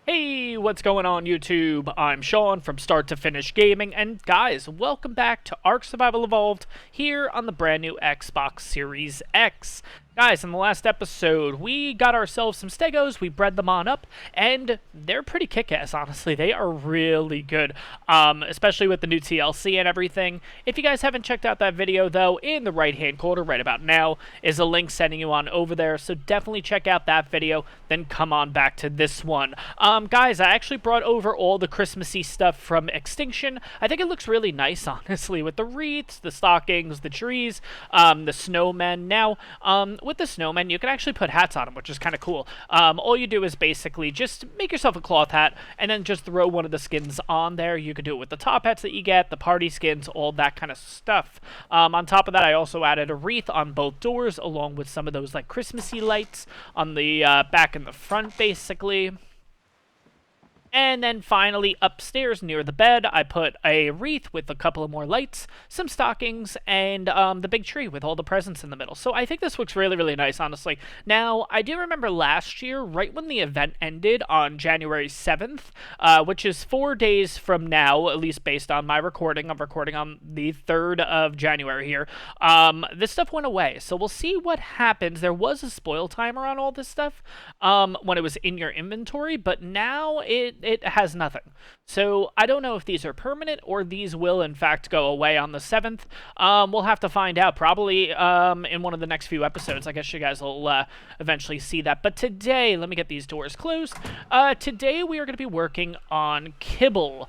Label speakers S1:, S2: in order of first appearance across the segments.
S1: Hey, what's going on YouTube? I'm Sean from Start to Finish Gaming, and guys, welcome back to ARK Survival Evolved here on the brand new Xbox Series X. Guys, in the last episode, we got ourselves some stegos, we bred them on up, and they're pretty kick-ass, honestly. They are really good, especially with the new TLC and everything. If you guys haven't checked out that video, though, in the right-hand corner right about now is a link sending you on over there, so definitely check out that video, then come on back to this one. Guys, I actually brought over all the Christmassy stuff from Extinction. I think it looks really nice, honestly, with the wreaths, the stockings, the trees, the snowmen. Now, with the snowmen, you can actually put hats on them, which is kind of cool. All you do is basically just make yourself a cloth hat, and then just throw one of the skins on there. You can do it with the top hats that you get, the party skins, all that kind of stuff. On top of that, I also added a wreath on both doors, along with some of those, like, Christmassy lights on the back and the front, basically. And then finally, upstairs near the bed, I put a wreath with a couple of more lights, some stockings, and the big tree with all the presents in the middle. So I think this looks really, really nice, honestly. Now, I do remember last year, right when the event ended on January 7th, which is 4 days from now, at least based on my recording. I'm recording on the 3rd of January here. This stuff went away, so we'll see what happens. There was a spoil timer on all this stuff when it was in your inventory, but now it has nothing. So I don't know if these are permanent or these will in fact go away on the 7th. We'll have to find out probably in one of the next few episodes. I guess you guys will eventually see that. But today, let me get these doors closed. Today we are going to be working on kibble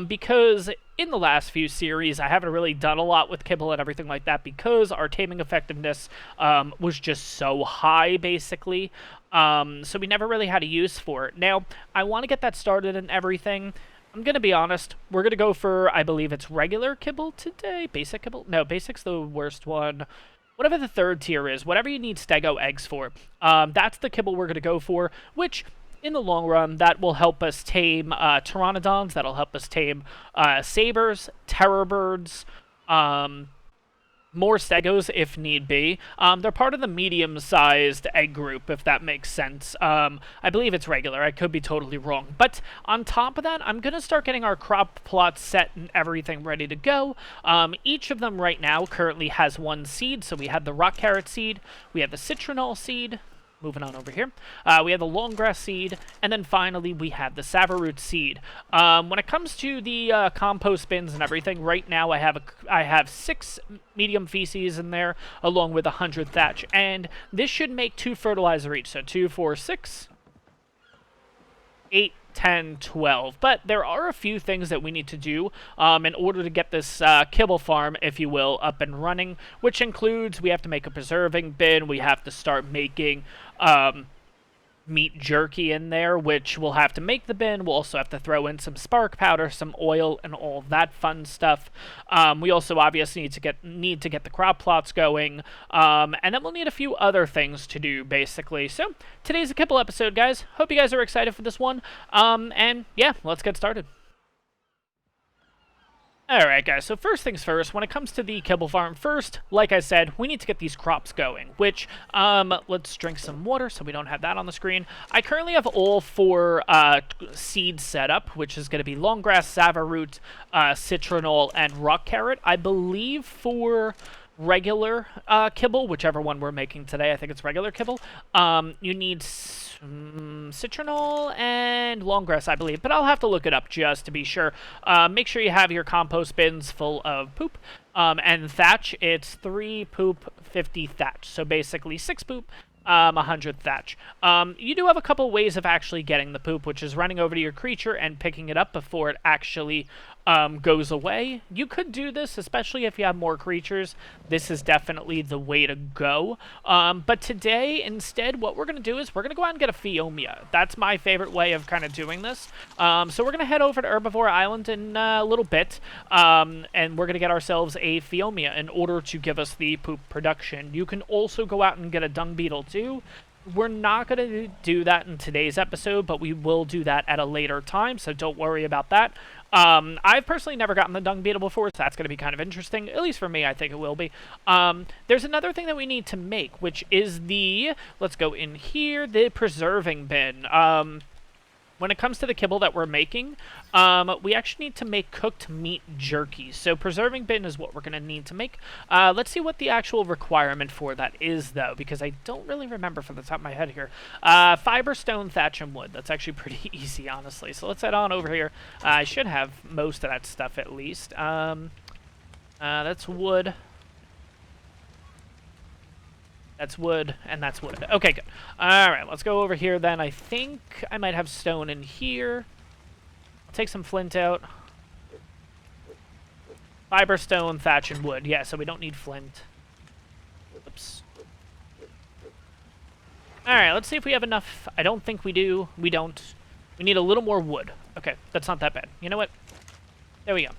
S1: because in the last few series, I haven't really done a lot with kibble and everything like that because our taming effectiveness was just so high, basically. So we never really had a use for it. Now, I want to get that started and everything. I'm going to be honest. We're going to go for, I believe it's regular kibble today. Basic kibble? No, basic's the worst one. Whatever the third tier is, whatever you need stego eggs for, that's the kibble we're going to go for, which in the long run, that will help us tame pteranodons, that'll help us tame sabers, terror birds, more stegos if need be. They're part of the medium-sized egg group, if that makes sense. I believe it's regular. I could be totally wrong. But on top of that, I'm going to start getting our crop plots set and everything ready to go. Each of them right now currently has one seed. So we have the rock carrot seed, we have the citronal seed. Moving on over here. We have the long grass seed, and then finally we have the saveroot seed. When it comes to the compost bins and everything, right now I have 6 medium feces in there, along with 100 thatch, and this should make 2 fertilizer each. So 2, 4, 6, 8, 10, 12. But there are a few things that we need to do in order to get this kibble farm, if you will, up and running, which includes we have to make a preserving bin, we have to start making meat jerky in there, which we'll have to make the bin. We'll also have to throw in some spark powder, some oil, and all that fun stuff. We also obviously need to get the crop plots going, and then we'll need a few other things to do, basically. So today's a kibble episode, guys. Hope you guys are excited for this one. And yeah, let's get started. Alright guys, so first things first, when it comes to the kibble farm, first, like I said, we need to get these crops going, which, let's drink some water so we don't have that on the screen. I currently have all 4 seeds set up, which is going to be long grass, saveroot, citronal, and rock carrot. I believe for regular kibble, whichever one we're making today, I think it's regular kibble, you need citronal and long grass, I believe, but I'll have to look it up just to be sure. Make sure you have your compost bins full of poop, and thatch, it's 3 poop, 50 thatch, so basically 6 poop, 100 thatch. You do have a couple ways of actually getting the poop, which is running over to your creature and picking it up before it actually goes away. You could do this, especially if you have more creatures. This is definitely the way to go. But today, instead, what we're going to do is we're going to go out and get a Phiomia. That's my favorite way of kind of doing this. So we're going to head over to Herbivore Island in a little bit, and we're going to get ourselves a Phiomia in order to give us the poop production. You can also go out and get a dung beetle too. We're not going to do that in today's episode, but we will do that at a later time, so don't worry about that. I've personally never gotten the dung beetle before, so that's going to be kind of interesting. At least for me, I think it will be. There's another thing that we need to make, which is the, let's go in here, the preserving bin. when it comes to the kibble that we're making, we actually need to make cooked meat jerky. So preserving bin is what we're going to need to make. Let's see what the actual requirement for that is, though, because I don't really remember from the top of my head here. Fiber, stone, thatch, and wood. That's actually pretty easy, honestly. So let's head on over here. I should have most of that stuff at least. That's wood. That's wood, and that's wood. Okay, good. Alright, let's go over here then. I think I might have stone in here. I'll take some flint out. Fiber, stone, thatch, and wood. Yeah, so we don't need flint. Oops. Alright, let's see if we have enough. I don't think we do. We don't. We need a little more wood. Okay, that's not that bad. You know what? There we go.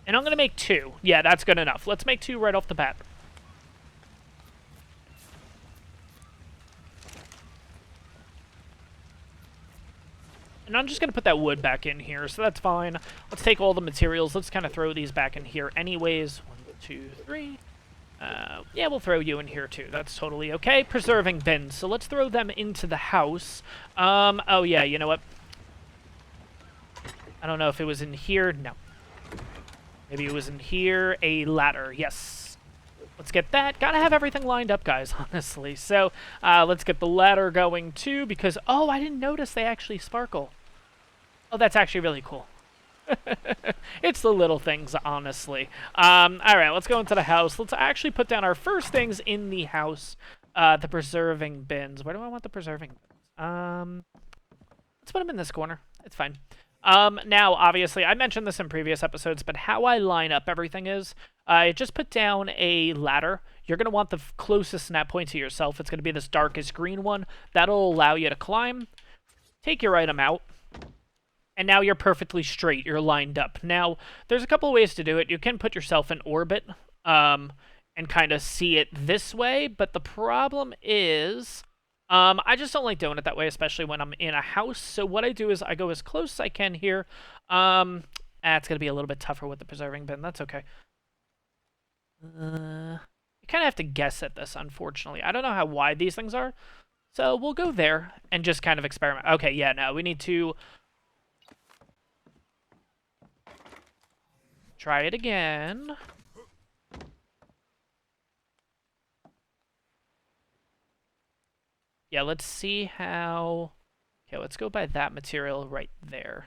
S1: And I'm going to make 2. Yeah, that's good enough. Let's make 2 right off the bat. And I'm just going to put that wood back in here, so that's fine. Let's take all the materials. Let's kind of throw these back in here anyways. 1, 2, 3. Yeah, we'll throw you in here too. That's totally okay. Preserving bins. So let's throw them into the house. Oh yeah, you know what? I don't know if it was in here. No. Maybe it was in here. A ladder. Yes. Let's get that. Gotta have everything lined up, guys, honestly. So, let's get the ladder going too, because, oh, I didn't notice they actually sparkle. Oh, that's actually really cool. It's the little things, honestly. Alright, let's go into the house. Let's actually put down our first things in the house. The preserving bins. Where do I want the preserving bins? Let's put them in this corner. It's fine. Now, obviously, I mentioned this in previous episodes, but how I line up everything is, I just put down a ladder. You're going to want the closest snap point to yourself. It's going to be this darkest green one. That'll allow you to climb. Take your item out. And now you're perfectly straight. You're lined up. Now, there's a couple of ways to do it. You can put yourself in orbit, and kind of see it this way, but the problem is, I just don't like doing it that way, especially when I'm in a house. So what I do is I go as close as I can here. It's going to be a little bit tougher with the preserving bin. That's okay. You kind of have to guess at this, unfortunately. I don't know how wide these things are. So we'll go there and just kind of experiment. Okay, yeah, no, we need to try it again. Yeah, let's see how... Okay, let's go by that material right there.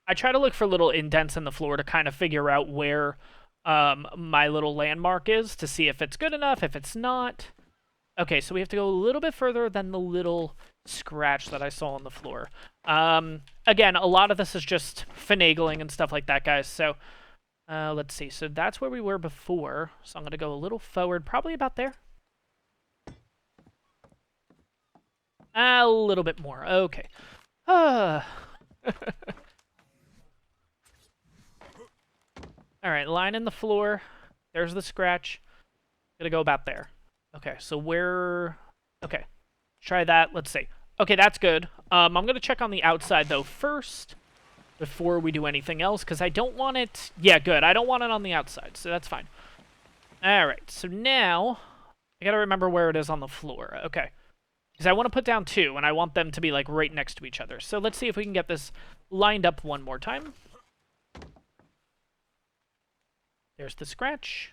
S1: I try to look for little indents in the floor to kind of figure out where my little landmark is to see if it's good enough, if it's not. Okay, so we have to go a little bit further than the little scratch that I saw on the floor. Again, a lot of this is just finagling and stuff like that, guys. So let's see. So that's where we were before. So I'm going to go a little forward, probably about there. A little bit more. Okay. All right, line in the floor. There's the scratch. Gonna go about there. Okay, so where... Okay, try that. Let's see. Okay, that's good. I'm gonna check on the outside, though, first, before we do anything else, because I don't want it... Yeah, good. I don't want it on the outside, so that's fine. All right, so now I gotta remember where it is on the floor. Okay. Because I want to put down 2, and I want them to be, like, right next to each other. So let's see if we can get this lined up one more time. There's the scratch.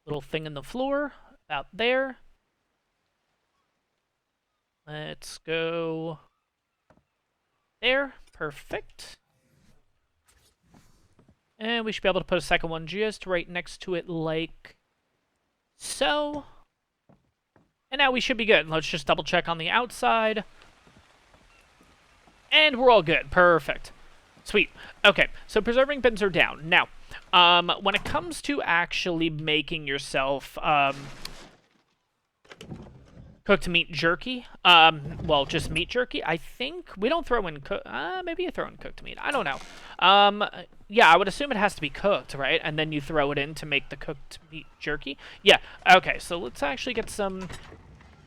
S1: Little thing in the floor. About there. Let's go there. Perfect. And we should be able to put a second one just right next to it like so. And now we should be good. Let's just double check on the outside. And we're all good. Perfect. Sweet. Okay, so preserving bins are down. Now, when it comes to actually making yourself cooked meat jerky, well, just meat jerky, I think we don't throw in maybe you throw in cooked meat. I don't know. Yeah, I would assume it has to be cooked, right? And then you throw it in to make the cooked meat jerky. Yeah, okay, so let's actually get some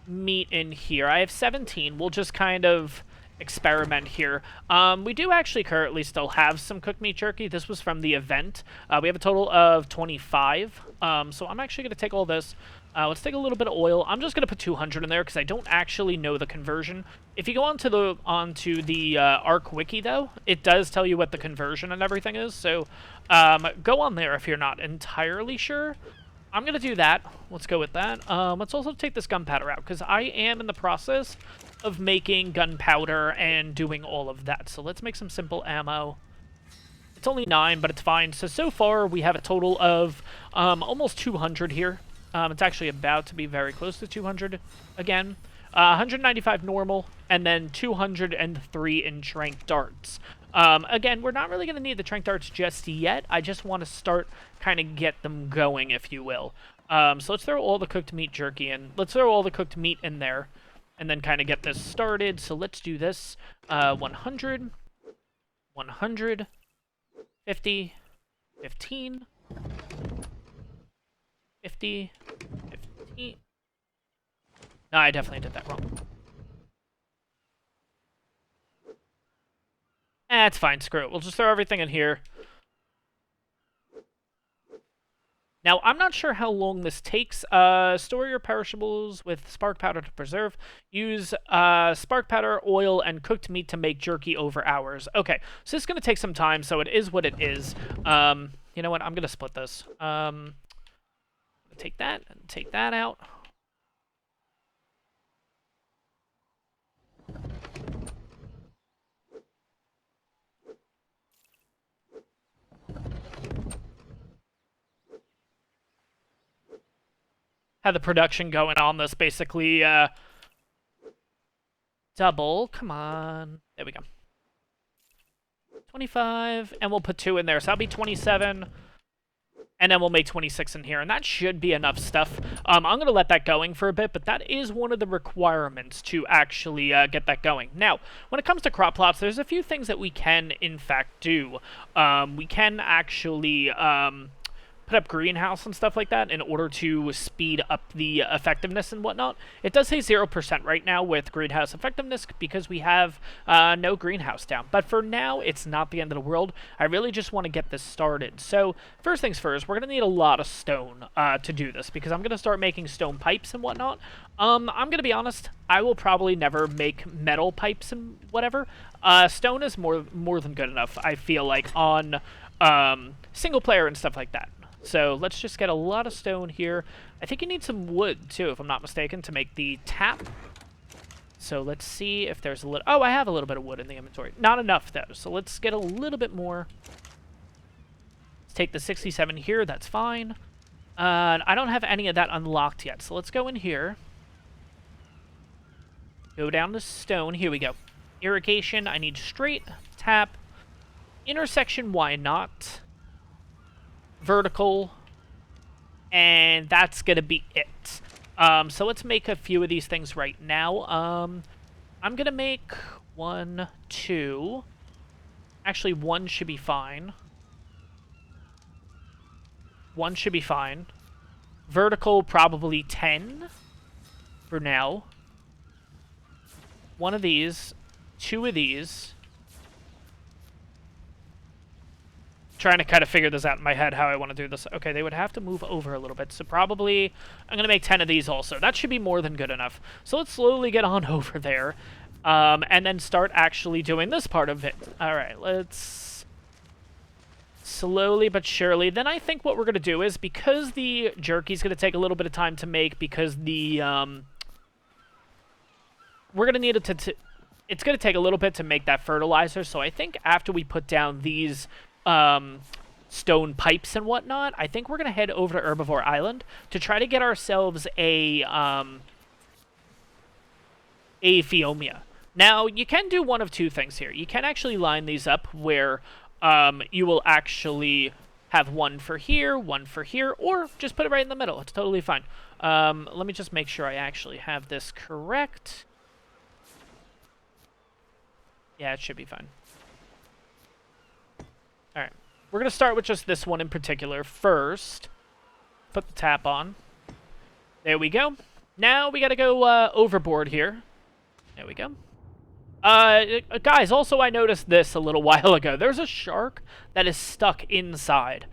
S1: meat in here. I have 17. We'll just kind of experiment here. We do actually currently still have some cooked meat jerky. This was from the event. We have a total of 25. So I'm actually going to take all this, Let's take a little bit of oil. I'm just going to put 200 in there because I don't actually know the conversion. If you go onto the ARK wiki, though, it does tell you what the conversion and everything is. So go on there if you're not entirely sure. I'm going to do that. Let's go with that. Let's also take this gunpowder out because I am in the process of making gunpowder and doing all of that. So let's make some simple ammo. It's only 9, but it's fine. So far, we have a total of almost 200 here. It's actually about to be very close to 200 again. 195 normal, and then 203 in trank darts. Again, we're not really going to need the trank darts just yet. I just want to start kind of get them going, if you will. So let's throw all the cooked meat jerky in. Let's throw all the cooked meat in there, and then kind of get this started. So let's do this. 100, 100, 50, 15, 50, 15. No, I definitely did that wrong. It's fine, screw it. We'll just throw everything in here. Now, I'm not sure how long this takes. Store your perishables with spark powder to preserve. Use spark powder, oil, and cooked meat to make jerky over hours. Okay, so this is going to take some time, so it is what it is. You know what? I'm going to split this. Take that and take that out. Had the production going on this basically double. Come on. There we go. 25, and we'll put 2 in there. So that'll be 27. And then we'll make 26 in here, and that should be enough stuff. I'm going to let that going for a bit, but that is one of the requirements to actually get that going. Now, when it comes to crop plots, there's a few things that we can, in fact, do. We can actually put up greenhouse and stuff like that in order to speed up the effectiveness and whatnot. It does say 0% right now with greenhouse effectiveness because we have no greenhouse down. But for now, it's not the end of the world. I really just want to get this started. So first things first, we're going to need a lot of stone to do this because I'm going to start making stone pipes and whatnot. I'm going to be honest, I will probably never make metal pipes and whatever. Stone is more than good enough, I feel like, on single player and stuff like that. So let's just get a lot of stone here. I think you need some wood, too, if I'm not mistaken, to make the tap. So let's see if there's a little... Oh, I have a little bit of wood in the inventory. Not enough, though, so let's get a little bit more. Let's take the 67 here. That's fine. I don't have any of that unlocked yet, so let's go in here. Go down to stone. Here we go. Irrigation. I need straight. Tap. Intersection. Why not? Vertical, and that's gonna be it. So let's make a few of these things right now. I'm gonna make 1, 2. Actually, 1 should be fine. 1 should be fine. Vertical, probably 10 for now. 1 of these, 2 of these. Trying to kind of figure this out in my head, how I want to do this. Okay, they would have to move over a little bit, so probably I'm going to make 10 of these also. That should be more than good enough. So let's slowly get on over there, and then start actually doing this part of it. All right, let's slowly but surely. Then I think what we're going to do is, because the jerky's going to take a little bit of time to make, because the, we're going to need it to, it's going to take a little bit to make that fertilizer, so I think after we put down these stone pipes and whatnot, I think we're going to head over to Herbivore Island to try to get ourselves a Phiomia. Now, you can do one of two things here. You can actually line these up where you will actually have one for here, or just put it right in the middle. It's totally fine. Let me just make sure I actually have this correct. Yeah, it should be fine. Alright, we're going to start with just this one in particular first. Put the tap on. There we go. Now we got to go overboard here. There we go. Guys, also I noticed this a little while ago. There's a shark that is stuck inside.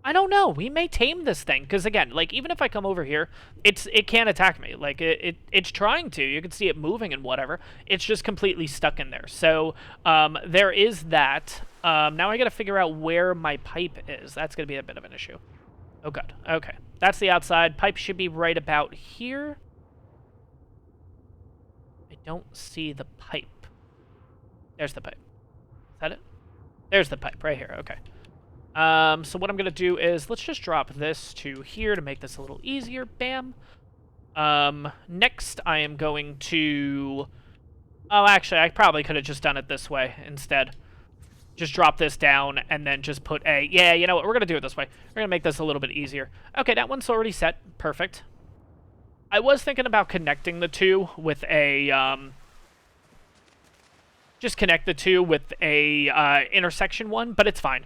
S1: I don't know. We may tame this thing because again, like even if I come over here, it can't attack me. Like it's trying to. You can see it moving and whatever. It's just completely stuck in there. So there is that. Now I got to figure out where my pipe is. That's gonna be a bit of an issue. Oh god. Okay, that's the outside. Pipe should be right about here. I don't see the pipe. There's the pipe. Is that it? There's the pipe right here. Okay. So what I'm going to do is, let's just drop this to here to make this a little easier. Bam. Next, I am going to... Oh, actually, I probably could have just done it this way instead. Just drop this down and then just put a... Yeah, you know what? We're going to do it this way. We're going to make this a little bit easier. Okay, that one's already set. Perfect. I was thinking about connecting the two with a... Just connect the two with a intersection one, but it's fine.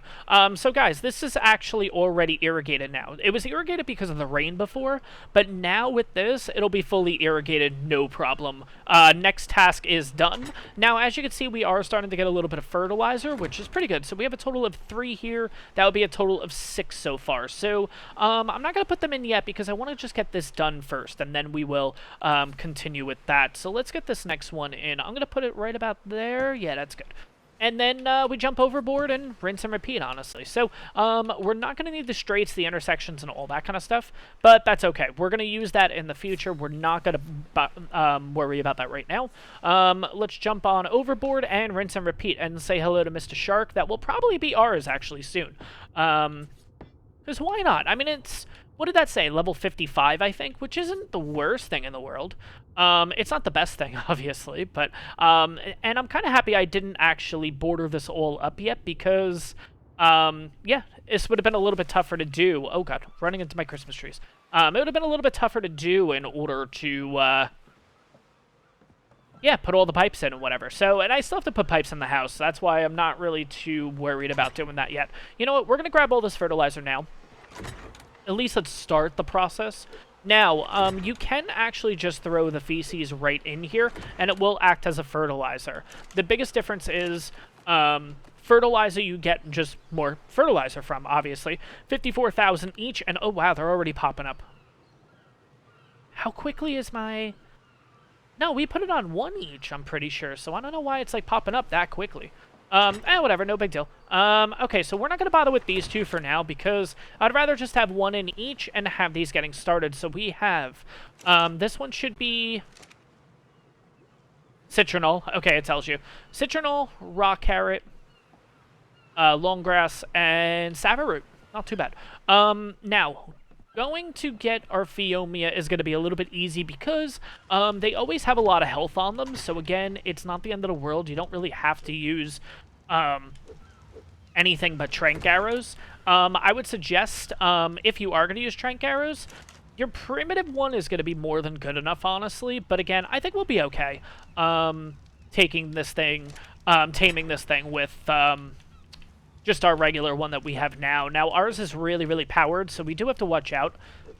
S1: So guys, this is actually already irrigated now. It was irrigated because of the rain before, but now with this, it'll be fully irrigated, no problem. Next task is done. Now, as you can see, we are starting to get a little bit of fertilizer, which is pretty good. So we have a total of 3 here. That would be a total of 6 so far. So I'm not going to put them in yet because I want to just get this done first, and then we will continue with that. So let's get this next one in. I'm going to put it right about there. Yeah, that's good. And then we jump overboard and rinse and repeat, honestly. So we're not going to need the straights, the intersections, and all that kind of stuff, but that's okay. We're going to use that in the future. We're not going to worry about that right now. Let's jump on overboard and rinse and repeat and say hello to Mr. Shark. That will probably be ours, actually, soon. Because why not? I mean, it's... What did that say? Level 55, I think, which isn't the worst thing in the world. It's not the best thing, obviously, but... and I'm kind of happy I didn't actually border this all up yet, because... yeah, this would have been a little bit tougher to do. Oh, God, running into my Christmas trees. It would have been a little bit tougher to do in order to... yeah, put all the pipes in and whatever. So, and I still have to put pipes in the house, so that's why I'm not really too worried about doing that yet. You know what? We're going to grab all this fertilizer now. At least let's start the process. Now, you can actually just throw the feces right in here, and it will act as a fertilizer. The biggest difference is fertilizer you get just more fertilizer from, obviously. 54,000 each, and oh wow, they're already popping up. How quickly is my... No, we put it on 1 each, I'm pretty sure, so I don't know why it's like popping up that quickly. Whatever, no big deal. Okay, so we're not going to bother with these two for now because I'd rather just have 1 in each and have these getting started. So we have, this one should be citronal. Okay, it tells you. Citronal, raw carrot, long grass, and savaroot. Not too bad. Now, going to get our Phiomia is going to be a little bit easy because they always have a lot of health on them. So again, it's not the end of the world. You don't really have to use anything but trank arrows. I would suggest if you are going to use trank arrows, your primitive one is going to be more than good enough, honestly. But again, I think we'll be okay taking this thing, taming this thing with... just our regular one that we have now. Now, ours is really, really powered, so we do have to watch out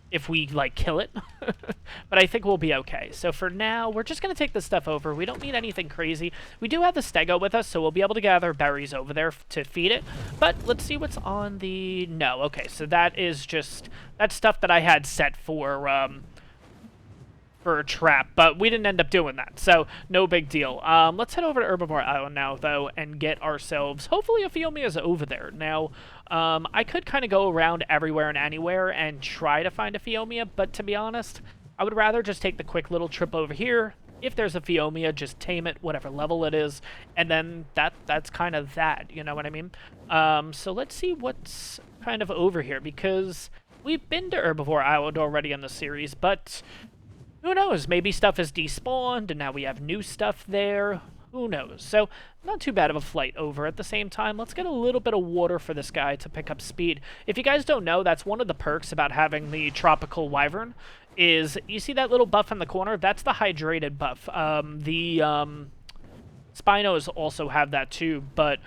S1: if we, like, kill it. But I think we'll be okay. So for now, we're just going to take this stuff over. We don't need anything crazy. We do have the stego with us, so we'll be able to gather berries over there to feed it. But let's see what's on the... No, okay, so that is just... That's stuff that I had set for a trap, but we didn't end up doing that, so no big deal. Let's head over to Herbivore Island now, though, and get ourselves, hopefully a Phiomia is over there. Now, I could kind of go around everywhere and anywhere and try to find a Phiomia, but to be honest, I would rather just take the quick little trip over here. If there's a Phiomia, just tame it, whatever level it is, and then that's kind of that, you know what I mean? So let's see what's kind of over here, because we've been to Herbivore Island already in the series, but... Who knows? Maybe stuff is despawned, and now we have new stuff there. Who knows? So, not too bad of a flight over. At the same time, let's get a little bit of water for this guy to pick up speed. If you guys don't know, that's one of the perks about having the Tropical Wyvern, is, you see that little buff in the corner? That's the hydrated buff. Spinos also have that too, but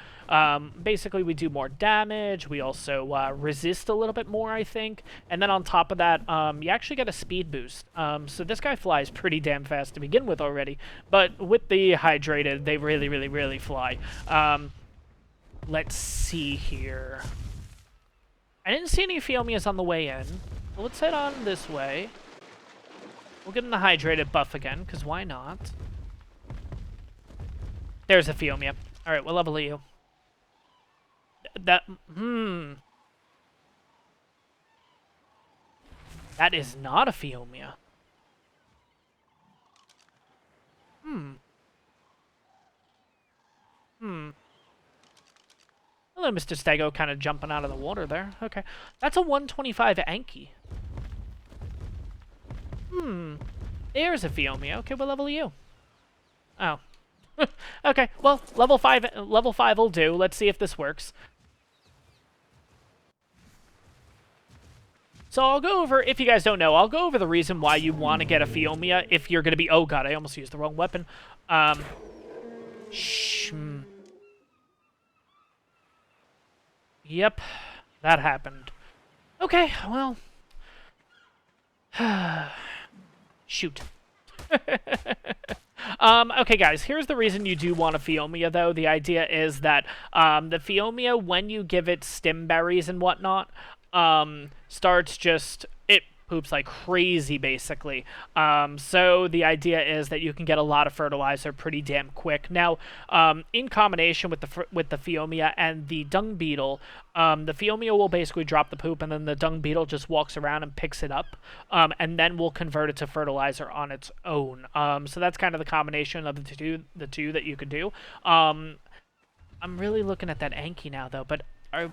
S1: basically we do more damage. We also resist a little bit more, I think. And then on top of that, you actually get a speed boost. So this guy flies pretty damn fast to begin with already. But with the hydrated, they really, really, really fly. Let's see here. I didn't see any Pheomias on the way in. So let's head on this way. We'll give him the hydrated buff again, because why not? There's a Pheomia. Alright, what level are you? That is not a Pheomia. Hello, Mr. Stego, kind of jumping out of the water there. Okay. That's a 125 Anky. There's a Pheomia. Okay, what level are you? Oh. Okay, well, level 5 will do. Let's see if this works. So I'll go over, if you guys don't know, I'll go over the reason why you want to get a Pheomia if you're going to be... Oh, God, I almost used the wrong weapon. Yep, that happened. Okay, well... Shoot. Okay, guys, here's the reason you do want a Pheomia, though. The idea is that the Pheomia, when you give it stim berries and whatnot, starts just... It poops like crazy, basically. So the idea is that you can get a lot of fertilizer pretty damn quick. Now, in combination with the Pheomia and the dung beetle, the Pheomia will basically drop the poop, and then the dung beetle just walks around and picks it up, and then will convert it to fertilizer on its own. So that's kind of the combination of the two that you could do. I'm really looking at that Anky now, though, but I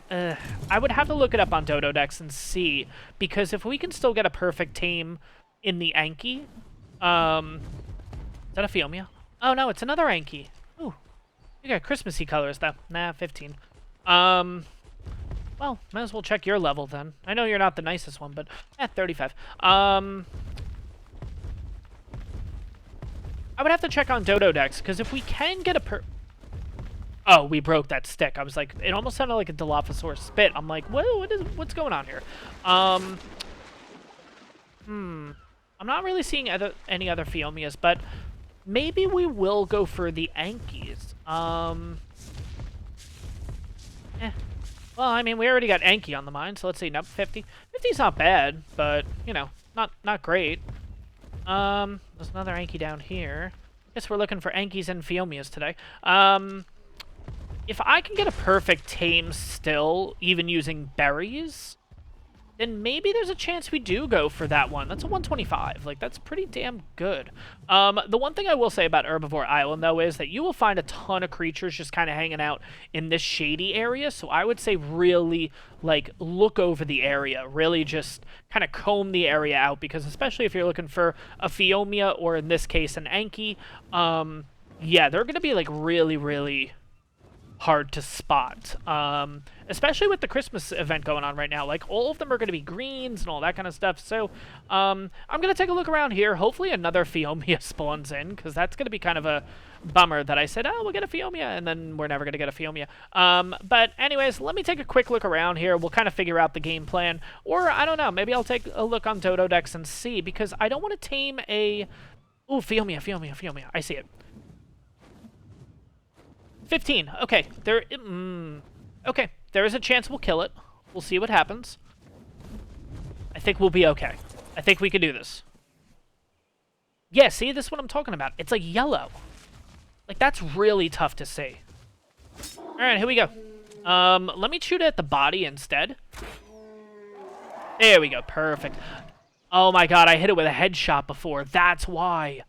S1: would have to look it up on Dododex and see, because if we can still get a perfect tame in the Anky, is that a Pheomia? Oh no, it's another Anky. Ooh, you got Christmassy colors though. Nah, 15. Well, might as well check your level then. I know you're not the nicest one, but 35. I would have to check on Dododex, because if we can get a Oh, we broke that stick. I was like, it almost sounded like a Dilophosaurus spit. I'm like, what's going on here? I'm not really seeing any other Pheomias, but maybe we will go for the Ankys. Well, I mean, we already got Anky on the mind, so let's see. Nope, 50. 50's not bad, but, you know, not great. There's another Anky down here. Guess we're looking for Ankys and Pheomias today. If I can get a perfect tame still, even using berries, then maybe there's a chance we do go for that one. That's a 125. Like, that's pretty damn good. The one thing I will say about Herbivore Island, though, is that you will find a ton of creatures just kind of hanging out in this shady area. So I would say really, like, look over the area. Really just kind of comb the area out, because especially if you're looking for a Pheomia, or in this case, an Anky, yeah, they're going to be, like, really, really hard to spot, especially with the Christmas event going on right now. Like, all of them are going to be greens and all that kind of stuff. So I'm going to take a look around here. Hopefully another Pheomia spawns in, because that's going to be kind of a bummer that I said, oh, we'll get a Pheomia, and then we're never going to get a Pheomia. But anyways, let me take a quick look around here. We'll kind of figure out the game plan, or I don't know, maybe I'll take a look on Dododex and see, because I don't want to tame a... Ooh, Pheomia. I see it. 15. Okay, okay, there is a chance we'll kill it. We'll see what happens. I think we'll be okay. I think we can do this. Yeah, see, this is what I'm talking about. It's like yellow. Like, that's really tough to see. Alright, here we go. Let me shoot at the body instead. There we go, perfect. Oh my god, I hit it with a headshot before. That's why.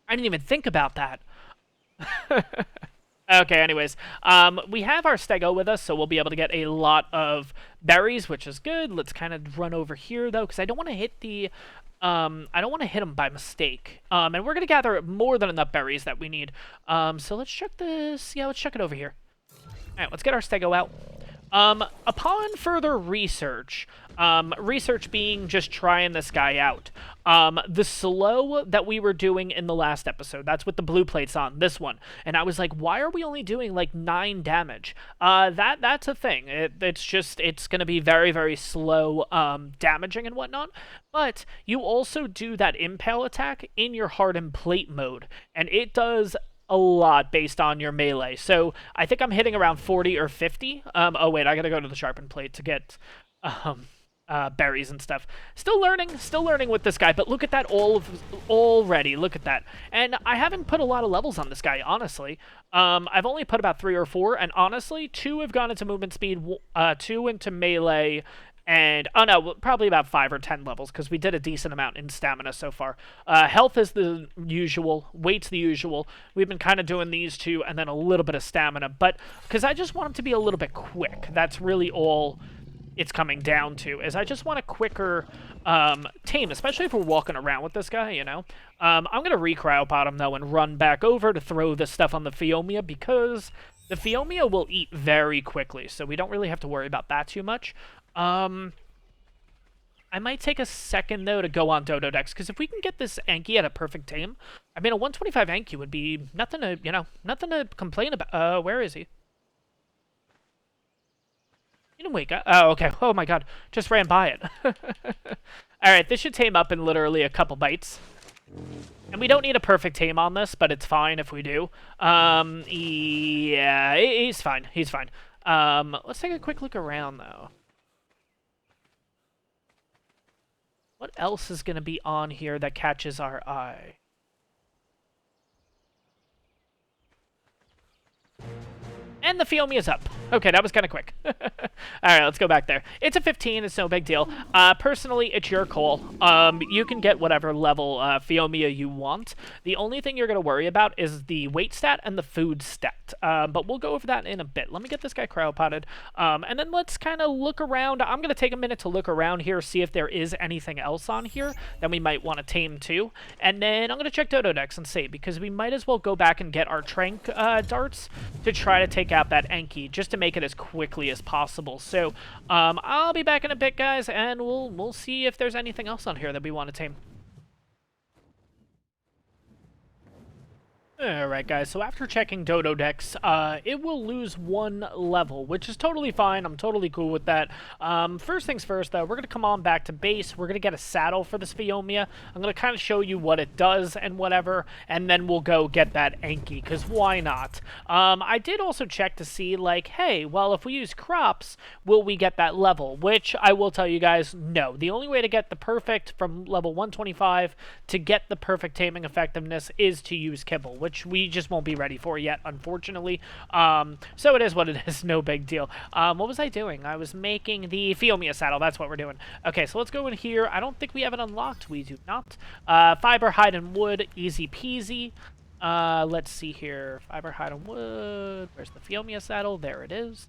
S1: I didn't even think about that. Okay, anyways, we have our Stego with us, so we'll be able to get a lot of berries, which is good. Let's kind of run over here, though, because I don't want to hit the... I don't want to hit them by mistake. And we're going to gather more than enough berries that we need. So let's check this... Yeah, let's check it over here. All right, let's get our Stego out. Upon further research, research being just trying this guy out, the slow that we were doing in the last episode, that's with the blue plates on, this one, and I was like, why are we only doing like 9 damage? That's a thing. It's going to be very, very slow, damaging and whatnot, but you also do that impale attack in your hardened plate mode, and it does a lot based on your melee. So I think I'm hitting around 40 or 50. Oh wait, I gotta go to the sharpened plate to get berries and stuff. Still learning with this guy, but look at that already. Look at that. And I haven't put a lot of levels on this guy, honestly. I've only put about 3 or 4, and honestly, 2 have gone into movement speed, 2 into melee, and, oh no, probably about 5 or 10 levels, because we did a decent amount in stamina so far. Health is the usual, weight's the usual. We've been kind of doing these two, and then a little bit of stamina, but, because I just want him to be a little bit quick. That's really all it's coming down to, is I just want a quicker tame, especially if we're walking around with this guy, you know? I'm going to re-cryopod him, though, and run back over to throw this stuff on the Phiomia, because the Phiomia will eat very quickly, so we don't really have to worry about that too much. I might take a second, though, to go on Dodo Dex, because if we can get this Anky at a perfect tame, I mean, a 125 Anky would be nothing to, you know, nothing to complain about. Where is he? He didn't wake up. Oh, okay. Oh my god. Just ran by it. Alright, this should tame up in literally a couple bites. And we don't need a perfect tame on this, but it's fine if we do. Yeah, he's fine. He's fine. Let's take a quick look around, though. What else is going to be on here that catches our eye? And the Phiomia is up. Okay, that was kind of quick. Alright, let's go back there. It's a 15, it's no big deal. Personally, it's your call. You can get whatever level Phiomia you want. The only thing you're going to worry about is the weight stat and the food stat. But we'll go over that in a bit. Let me get this guy cryopotted. And then let's kind of look around. I'm going to take a minute to look around here, see if there is anything else on here that we might want to tame too. And then I'm going to check Dodo Dex and see, because we might as well go back and get our Trank darts to try to take out that Anky, just to make it as quickly as possible. So I'll be back in a bit, guys, and we'll see if there's anything else on here that we want to tame. Alright, guys, so after checking Dodo Dex, it will lose 1 level, which is totally fine. I'm totally cool with that. First things first, though, we're going to come on back to base. We're going to get a saddle for this Phiomia. I'm going to kind of show you what it does and whatever, and then we'll go get that Anky, because why not? I did also check to see, like, hey, well, if we use crops, will we get that level? Which I will tell you guys, no. The only way to get the perfect from level 125 to get the perfect taming effectiveness is to use kibble, which we just won't be ready for yet, unfortunately. So it is what it is, no big deal. What was I doing? I was making the Phiomia saddle, that's what we're doing. Okay, so let's go in here. I don't think we have it unlocked. We do not. Fiber, hide, and wood, easy peasy. Let's see here. Fiber, hide, and wood. Where's the Phiomia saddle? There it is.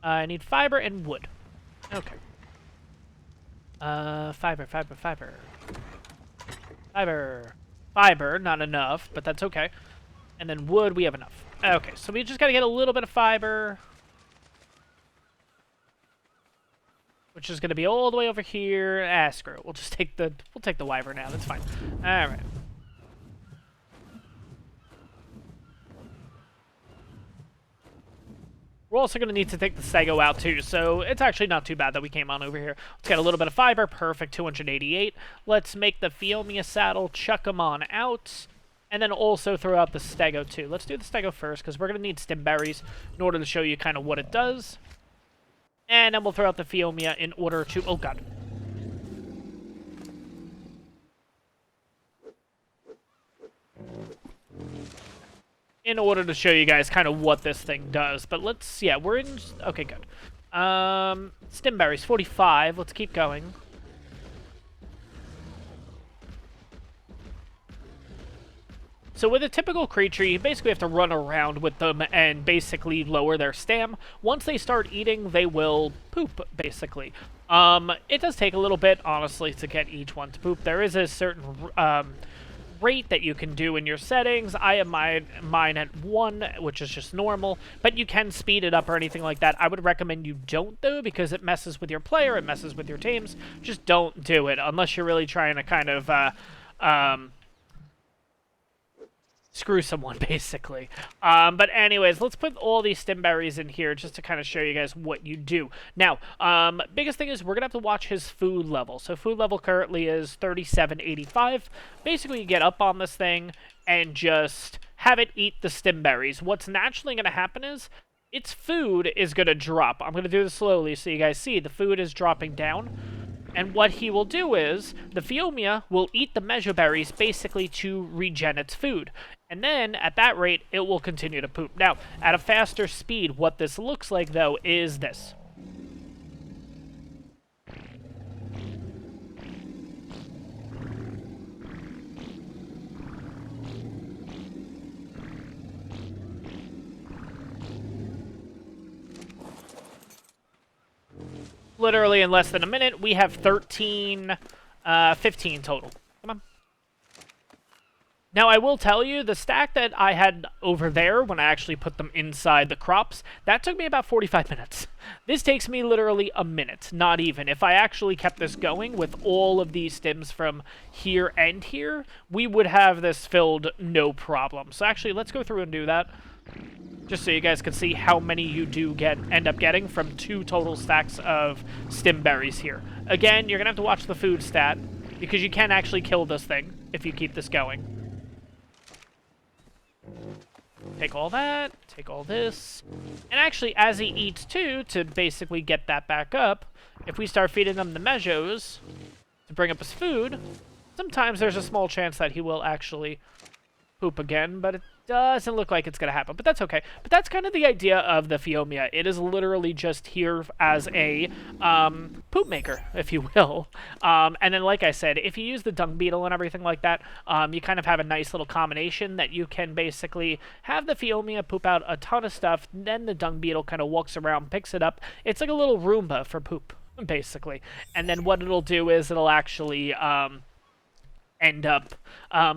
S1: I need fiber and wood. Okay. Fiber. Fiber, not enough, but that's okay. And then wood, we have enough. Okay, so we just gotta get a little bit of fiber, which is gonna be all the way over here. Ah, screw it. We'll just take the wyvern now. That's fine. All right. We're also going to need to take the Stego out too, so it's actually not too bad that we came on over here. Let's get a little bit of fiber. Perfect, 288. Let's make the Phiomia saddle, chuck them on out, and then also throw out the Stego too. Let's do the Stego first, because we're going to need stim berries in order to show you kind of what it does. And then we'll throw out the Phiomia in order to... Oh, God. In order to show you guys kind of what this thing does. But let's... Yeah, we're in... Okay, good. Stim berries, 45. Let's keep going. So with a typical creature, you basically have to run around with them and basically lower their stam. Once they start eating, they will poop, basically. It does take a little bit, honestly, to get each one to poop. There is a certain rate that you can do in your settings. I have mine at 1, which is just normal, but you can speed it up or anything like that. I would recommend you don't, though, because it messes with your player, it messes with your tames. Just don't do it, unless you're really trying to kind of... screw someone, basically. But anyways, let's put all these stim berries in here just to kind of show you guys what you do. Now, biggest thing is we're going to have to watch his food level. So food level currently is 3785. Basically, you get up on this thing and just have it eat the stim berries. What's naturally going to happen is its food is going to drop. I'm going to do this slowly so you guys see. The food is dropping down. And what he will do is, the Phiomia will eat the measure berries basically to regen its food. And then, at that rate, it will continue to poop. Now, at a faster speed, what this looks like, though, is this. Literally in less than a minute, we have 15 total. Come on. Now, I will tell you, the stack that I had over there when I actually put them inside the crops, that took me about 45 minutes. This takes me literally a minute, not even. If I actually kept this going with all of these stems from here and here, we would have this filled no problem. So actually, let's go through and do that. Just so you guys can see how many you do end up getting from 2 total stacks of stem berries here. Again, you're going to have to watch the food stat, because you can actually kill this thing if you keep this going. Take all that, take all this, and actually, as he eats too, to basically get that back up, if we start feeding him the mejos to bring up his food, sometimes there's a small chance that he will actually poop again, but it doesn't look like it's going to happen, but that's okay. But that's kind of the idea of the Phiomia. It is literally just here as a poop maker, if you will. And then, like I said, if you use the dung beetle and everything like that, you kind of have a nice little combination that you can basically have the Phiomia poop out a ton of stuff, then the dung beetle kind of walks around, picks it up. It's like a little Roomba for poop, basically. And then what it'll do is it'll actually end up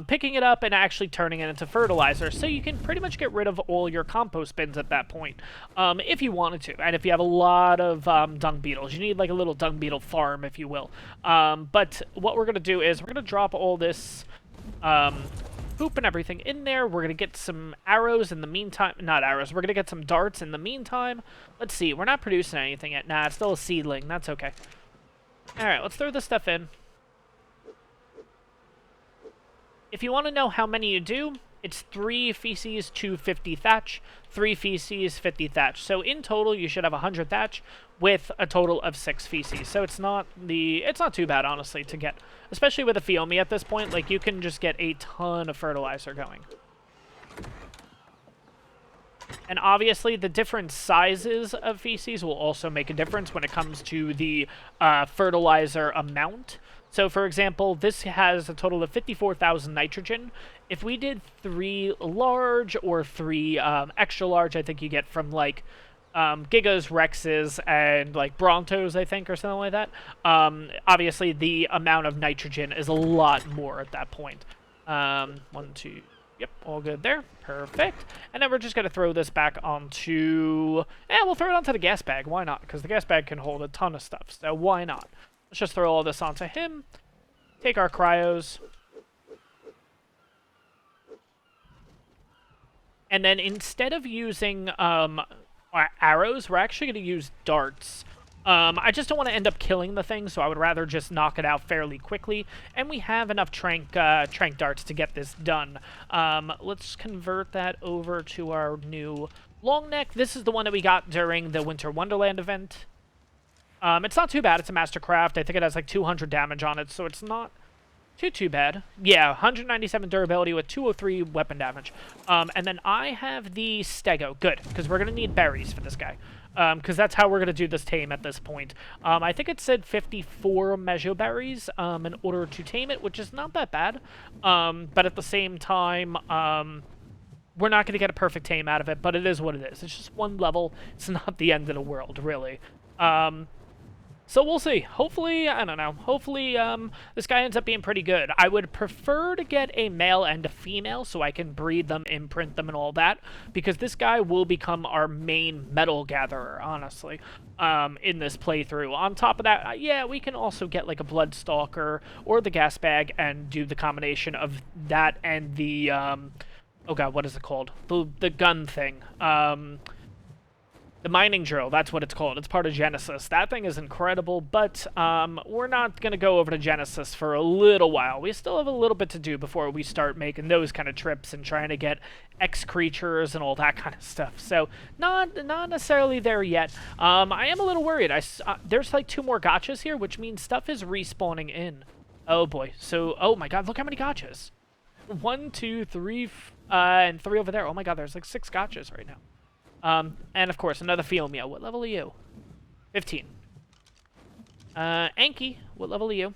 S1: picking it up and actually turning it into fertilizer, so you can pretty much get rid of all your compost bins at that point, if you wanted to. And if you have a lot of dung beetles, you need like a little dung beetle farm, if you will. But what we're going to do is we're going to drop all this poop and everything in there. We're going to get some arrows in the meantime. Not arrows. We're going to get some darts in the meantime. Let's see. We're not producing anything yet. Nah, it's still a seedling. That's okay. All right, let's throw this stuff in. If you want to know how many you do, it's 3 feces to 50 thatch, 3 feces, 50 thatch. So in total, you should have 100 thatch with a total of 6 feces. So it's not too bad, honestly, to get, especially with a Phiomia at this point. Like, you can just get a ton of fertilizer going. And obviously, the different sizes of feces will also make a difference when it comes to the fertilizer amount. So, for example, this has a total of 54,000 nitrogen. If we did 3 large or 3 extra large, I think you get from, like, Gigas, Rexes, and, like, Brontos, I think, or something like that. Obviously, the amount of nitrogen is a lot more at that point. 1, 2... Yep, all good there. Perfect. And then we're just going to throw this back onto... we'll throw it onto the gas bag. Why not? Because the gas bag can hold a ton of stuff, so why not? Let's just throw all this onto him. Take our cryos. And then instead of using arrows, we're actually going to use darts. I just don't want to end up killing the thing, so I would rather just knock it out fairly quickly. And we have enough trank darts to get this done. Let's convert that over to our new long neck. This is the one that we got during the Winter Wonderland event. It's not too bad. It's a Mastercraft. I think it has like 200 damage on it, so it's not too bad. Yeah, 197 durability with 203 weapon damage. And then I have the Stego. Good, because we're going to need berries for this guy. Because that's how we're going to do this tame at this point. I think it said 54 mejo berries in order to tame it, which is not that bad. But at the same time, we're not going to get a perfect tame out of it, but it is what it is. It's just one level. It's not the end of the world, really. So we'll see. Hopefully, I don't know. Hopefully, this guy ends up being pretty good. I would prefer to get a male and a female so I can breed them, imprint them, and all that, because this guy will become our main metal gatherer, honestly, in this playthrough. On top of that, yeah, we can also get like a Bloodstalker or the gas bag and do the combination of that and the, oh god, what is it called? The gun thing. The mining drill, that's what it's called. It's part of Genesis. That thing is incredible, but we're not going to go over to Genesis for a little while. We still have a little bit to do before we start making those kind of trips and trying to get X creatures and all that kind of stuff. So, not necessarily there yet. I am a little worried. There's like 2 more gotchas here, which means stuff is respawning in. Oh boy. So, oh my god, look how many gotchas. 1, 2, 3, and 3 over there. Oh my god, there's like 6 gotchas right now. And of course, another field meal. What level are you? 15. Anky, what level are you?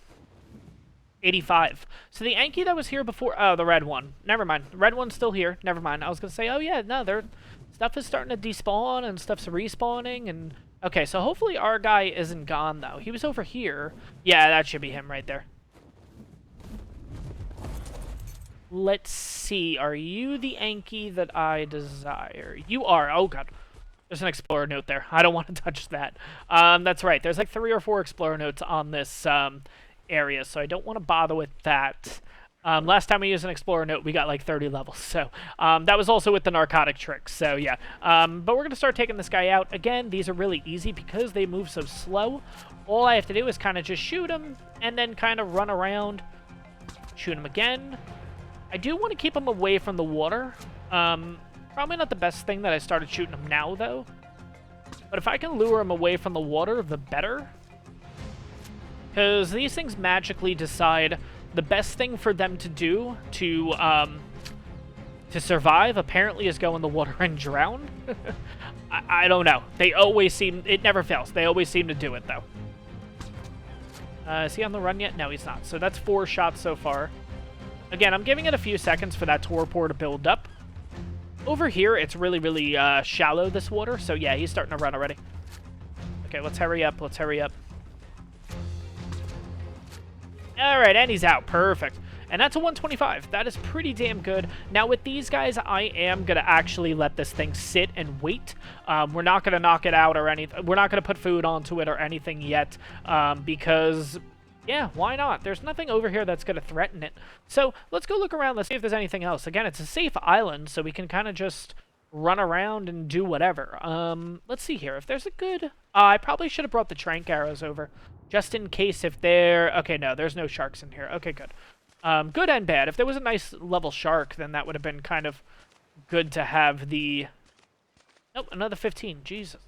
S1: 85. So the Anky that was here before, oh, the red one. Never mind. The red one's still here. Never mind. I was going to say, oh yeah, no, stuff is starting to despawn and stuff's respawning and, okay, so hopefully our guy isn't gone though. He was over here. Yeah, that should be him right there. Let's see. Are you the Anky that I desire? You are. Oh, God. There's an Explorer note there. I don't want to touch that. That's right. There's like 3 or 4 Explorer notes on this area, so I don't want to bother with that. Last time we used an Explorer note, we got like 30 levels. So that was also with the narcotic tricks. So, yeah. But we're going to start taking this guy out. Again, these are really easy because they move so slow. All I have to do is kind of just shoot him and then kind of run around. Shoot him again. I do want to keep him away from the water. Probably not the best thing that I started shooting him now, though. But if I can lure him away from the water, the better. Because these things magically decide the best thing for them to do to survive, apparently, is go in the water and drown. I don't know. They always seem... It never fails. They always seem to do it, though. Is he on the run yet? No, he's not. So that's 4 shots so far. Again, I'm giving it a few seconds for that torpor to build up. Over here, it's really, really shallow, this water. So, yeah, he's starting to run already. Okay, let's hurry up. Let's hurry up. All right, and he's out. Perfect. And that's a 125. That is pretty damn good. Now, with these guys, I am going to actually let this thing sit and wait. We're not going to knock it out or anything. We're not going to put food onto it or anything yet because... Yeah, why not? There's nothing over here that's going to threaten it. So let's go look around. Let's see if there's anything else. Again, it's a safe island, so we can kind of just run around and do whatever. Let's see here. If there's a good... I probably should have brought the trank arrows over, just in case if there... Okay, no, there's no sharks in here. Okay, good. Good and bad. If there was a nice level shark, then that would have been kind of good to have the... Nope, another 15. Jesus.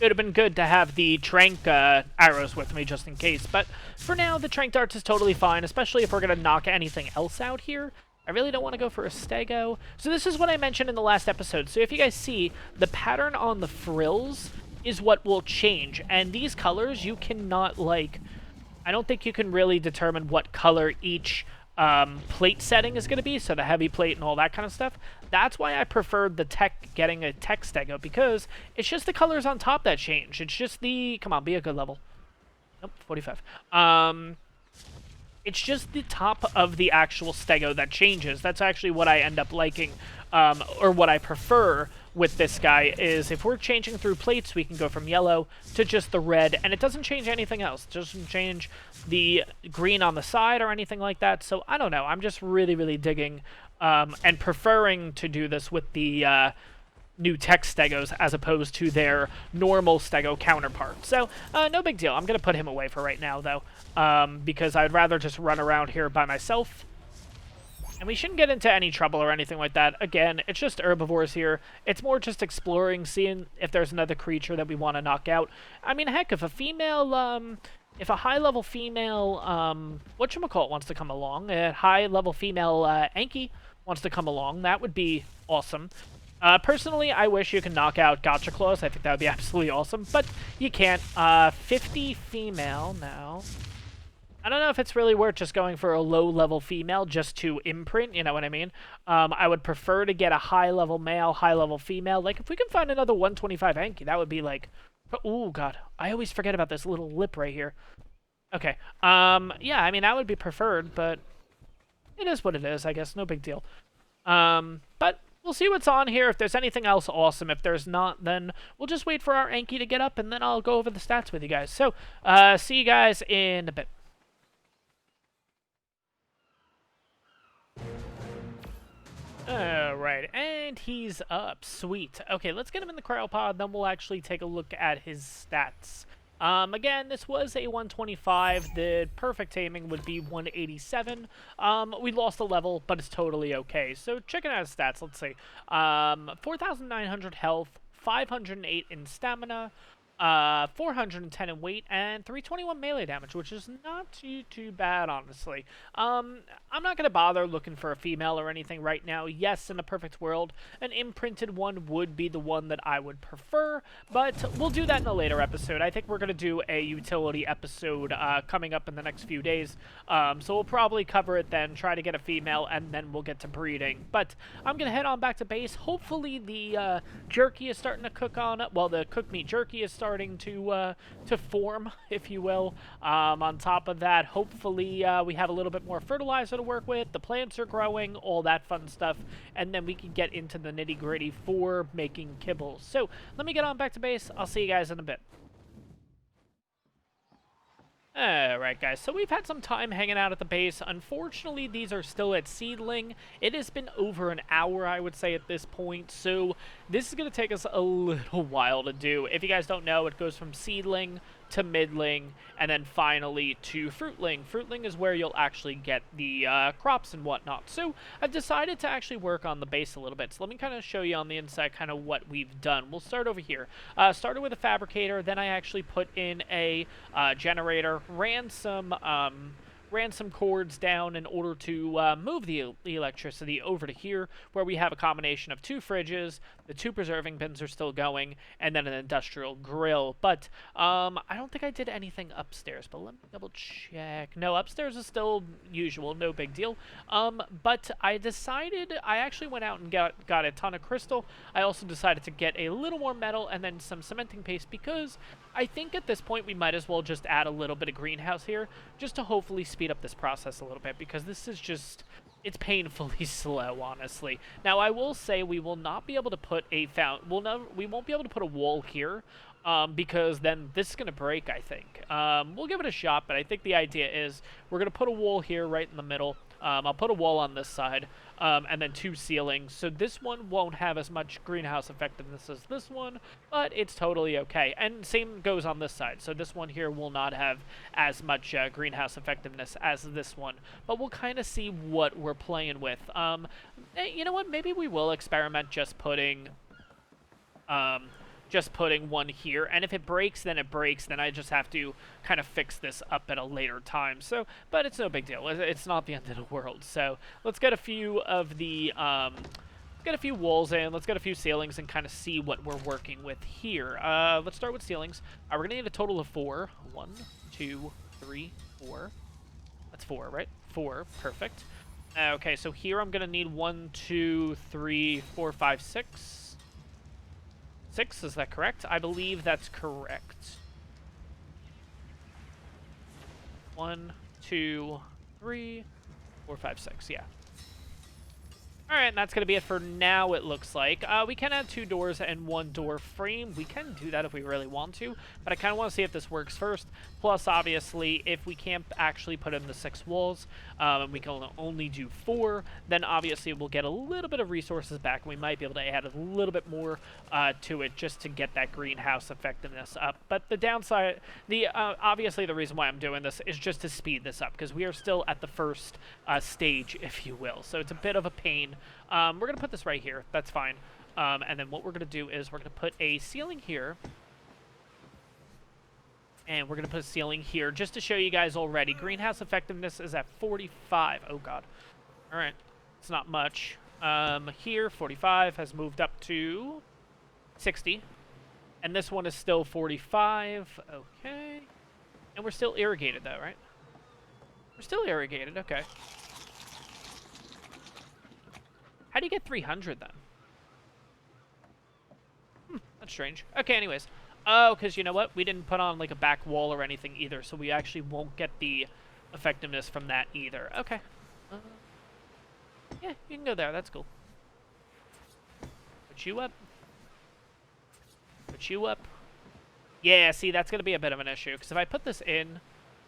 S1: It would have been good to have the trank arrows with me just in case, but for now, the trank darts is totally fine, especially if we're going to knock anything else out here. I really don't want to go for a stego. So this is what I mentioned in the last episode. So if you guys see, the pattern on the frills is what will change, and these colors, you cannot, like... I don't think you can really determine what color each plate setting is going to be, so the heavy plate and all that kind of stuff. That's why I preferred the getting a tech stego, because it's just the colors on top that change. It's just the... Come on, be a good level. Nope, 45. It's just the top of the actual stego that changes. That's actually what I end up liking, or what I prefer with this guy, is if we're changing through plates, we can go from yellow to just the red, and it doesn't change anything else. It doesn't change the green on the side or anything like that, so I don't know. I'm just really, really digging and preferring to do this with the new tech stegos as opposed to their normal stego counterpart. So, no big deal. I'm going to put him away for right now, though, because I'd rather just run around here by myself. And we shouldn't get into any trouble or anything like that. Again, it's just herbivores here. It's more just exploring, seeing if there's another creature that we want to knock out. I mean, heck, if a female, if a high-level female, whatchamacallit wants to come along, a high-level female Anky wants to come along, that would be awesome. Personally, I wish you could knock out Gotcha Claws. I think that would be absolutely awesome, but you can't. 50 female now. I don't know if it's really worth just going for a low-level female just to imprint, you know what I mean? I would prefer to get a high-level male, high-level female. Like, if we can find another 125 Anky, that would be like... Oh, God. I always forget about this little lip right here. Okay. Yeah, I mean, that would be preferred, but it is what it is, I guess. No big deal. But we'll see what's on here. If there's anything else, awesome. If there's not, then we'll just wait for our Anky to get up, and then I'll go over the stats with you guys. So, see you guys in a bit. Alright, and he's up. Sweet. Okay, let's get him in the cryopod, then we'll actually take a look at his stats. Again, this was a 125. The perfect taming would be 187. We lost a level, but it's totally okay. So checking out his stats, let's see. 4,900 health, 508 in stamina, 410 in weight, and 321 melee damage, which is not too bad, honestly. I'm not going to bother looking for a female or anything right now. Yes, in a perfect world, an imprinted one would be the one that I would prefer, but we'll do that in a later episode. I think we're going to do a utility episode coming up in the next few days, so we'll probably cover it then, try to get a female, and then we'll get to breeding. But I'm going to head on back to base. Hopefully the jerky is starting to cook on it. Well, the cooked meat jerky is starting to form, if you will. On top of that, hopefully we have a little bit more fertilizer to work with. The plants are growing, all that fun stuff, and then we can get into the nitty-gritty for making kibble. So let me get on back to base. I'll see you guys in a bit. Alright guys, so we've had some time hanging out at the base. Unfortunately, these are still at seedling. It has been over an hour, I would say, at this point, so this is going to take us a little while to do. If you guys don't know, it goes from seedling to middling, and then finally to fruitling. Fruitling is where you'll actually get the crops and whatnot. So I've decided to actually work on the base a little bit. So let me kind of show you on the inside kind of what we've done. We'll start over here. Started with a fabricator, then I actually put in a generator, ran some cords down in order to move the electricity over to here, where we have a combination of 2 fridges, the 2 preserving bins are still going, and then an industrial grill. But I don't think I did anything upstairs, but let me double check. No, upstairs is still usual, no big deal. But I decided, I actually went out and got a ton of crystal. I also decided to get a little more metal and then some cementing paste, because I think at this point we might as well just add a little bit of greenhouse here, just to hopefully speed up this process a little bit, because this is just, it's painfully slow, honestly. Now, I will say we will not be able to put a we won't be able to put a wall here, because then this is going to break, I think. We'll give it a shot, but I think the idea is we're going to put a wall here right in the middle. I'll put a wall on this side, and then 2 ceilings. So this one won't have as much greenhouse effectiveness as this one, but it's totally okay. And same goes on this side. So this one here will not have as much greenhouse effectiveness as this one. But we'll kind of see what we're playing with. You know what? Maybe we will experiment just putting one here, and if it breaks, then it breaks. Then I just have to kind of fix this up at a later time. So, but it's no big deal. It's not the end of the world. So let's get a few of the get a few walls in. Let's get a few ceilings and kind of see what we're working with here. Let's start with ceilings. We're gonna need a total of 4. 1, 2, 3, 4. That's 4, right? 4. Perfect. Okay, so here I'm gonna need 1, 2, 3, 4, 5, 6. 6, is that correct? I believe that's correct. 1, 2, 3, 4, 5, 6, yeah. Alright, and that's going to be it for now, it looks like. We can add 2 doors and 1 door frame. We can do that if we really want to, but I kind of want to see if this works first. Plus, obviously, if we can't actually put in the 6 walls, and we can only do 4, then obviously we'll get a little bit of resources back, and we might be able to add a little bit more to it just to get that greenhouse effectiveness up. But the downside, obviously the reason why I'm doing this is just to speed this up, because we are still at the first stage, if you will. So it's a bit of a pain. We're going to put this right here. That's fine. And then what we're going to do is we're going to put a ceiling here. And we're going to put a ceiling here just to show you guys already. Greenhouse effectiveness is at 45. Oh, God. All right. It's not much. Here, 45 has moved up to 60. And this one is still 45. Okay. And we're still irrigated, though, right? We're still irrigated. Okay. How do you get 300 then? That's strange. Okay, anyways. Oh, because you know what? We didn't put on like a back wall or anything either, so we actually won't get the effectiveness from that either. Okay. Yeah, you can go there. That's cool. Put you up. Put you up. Yeah, see, that's going to be a bit of an issue, because if I put this in,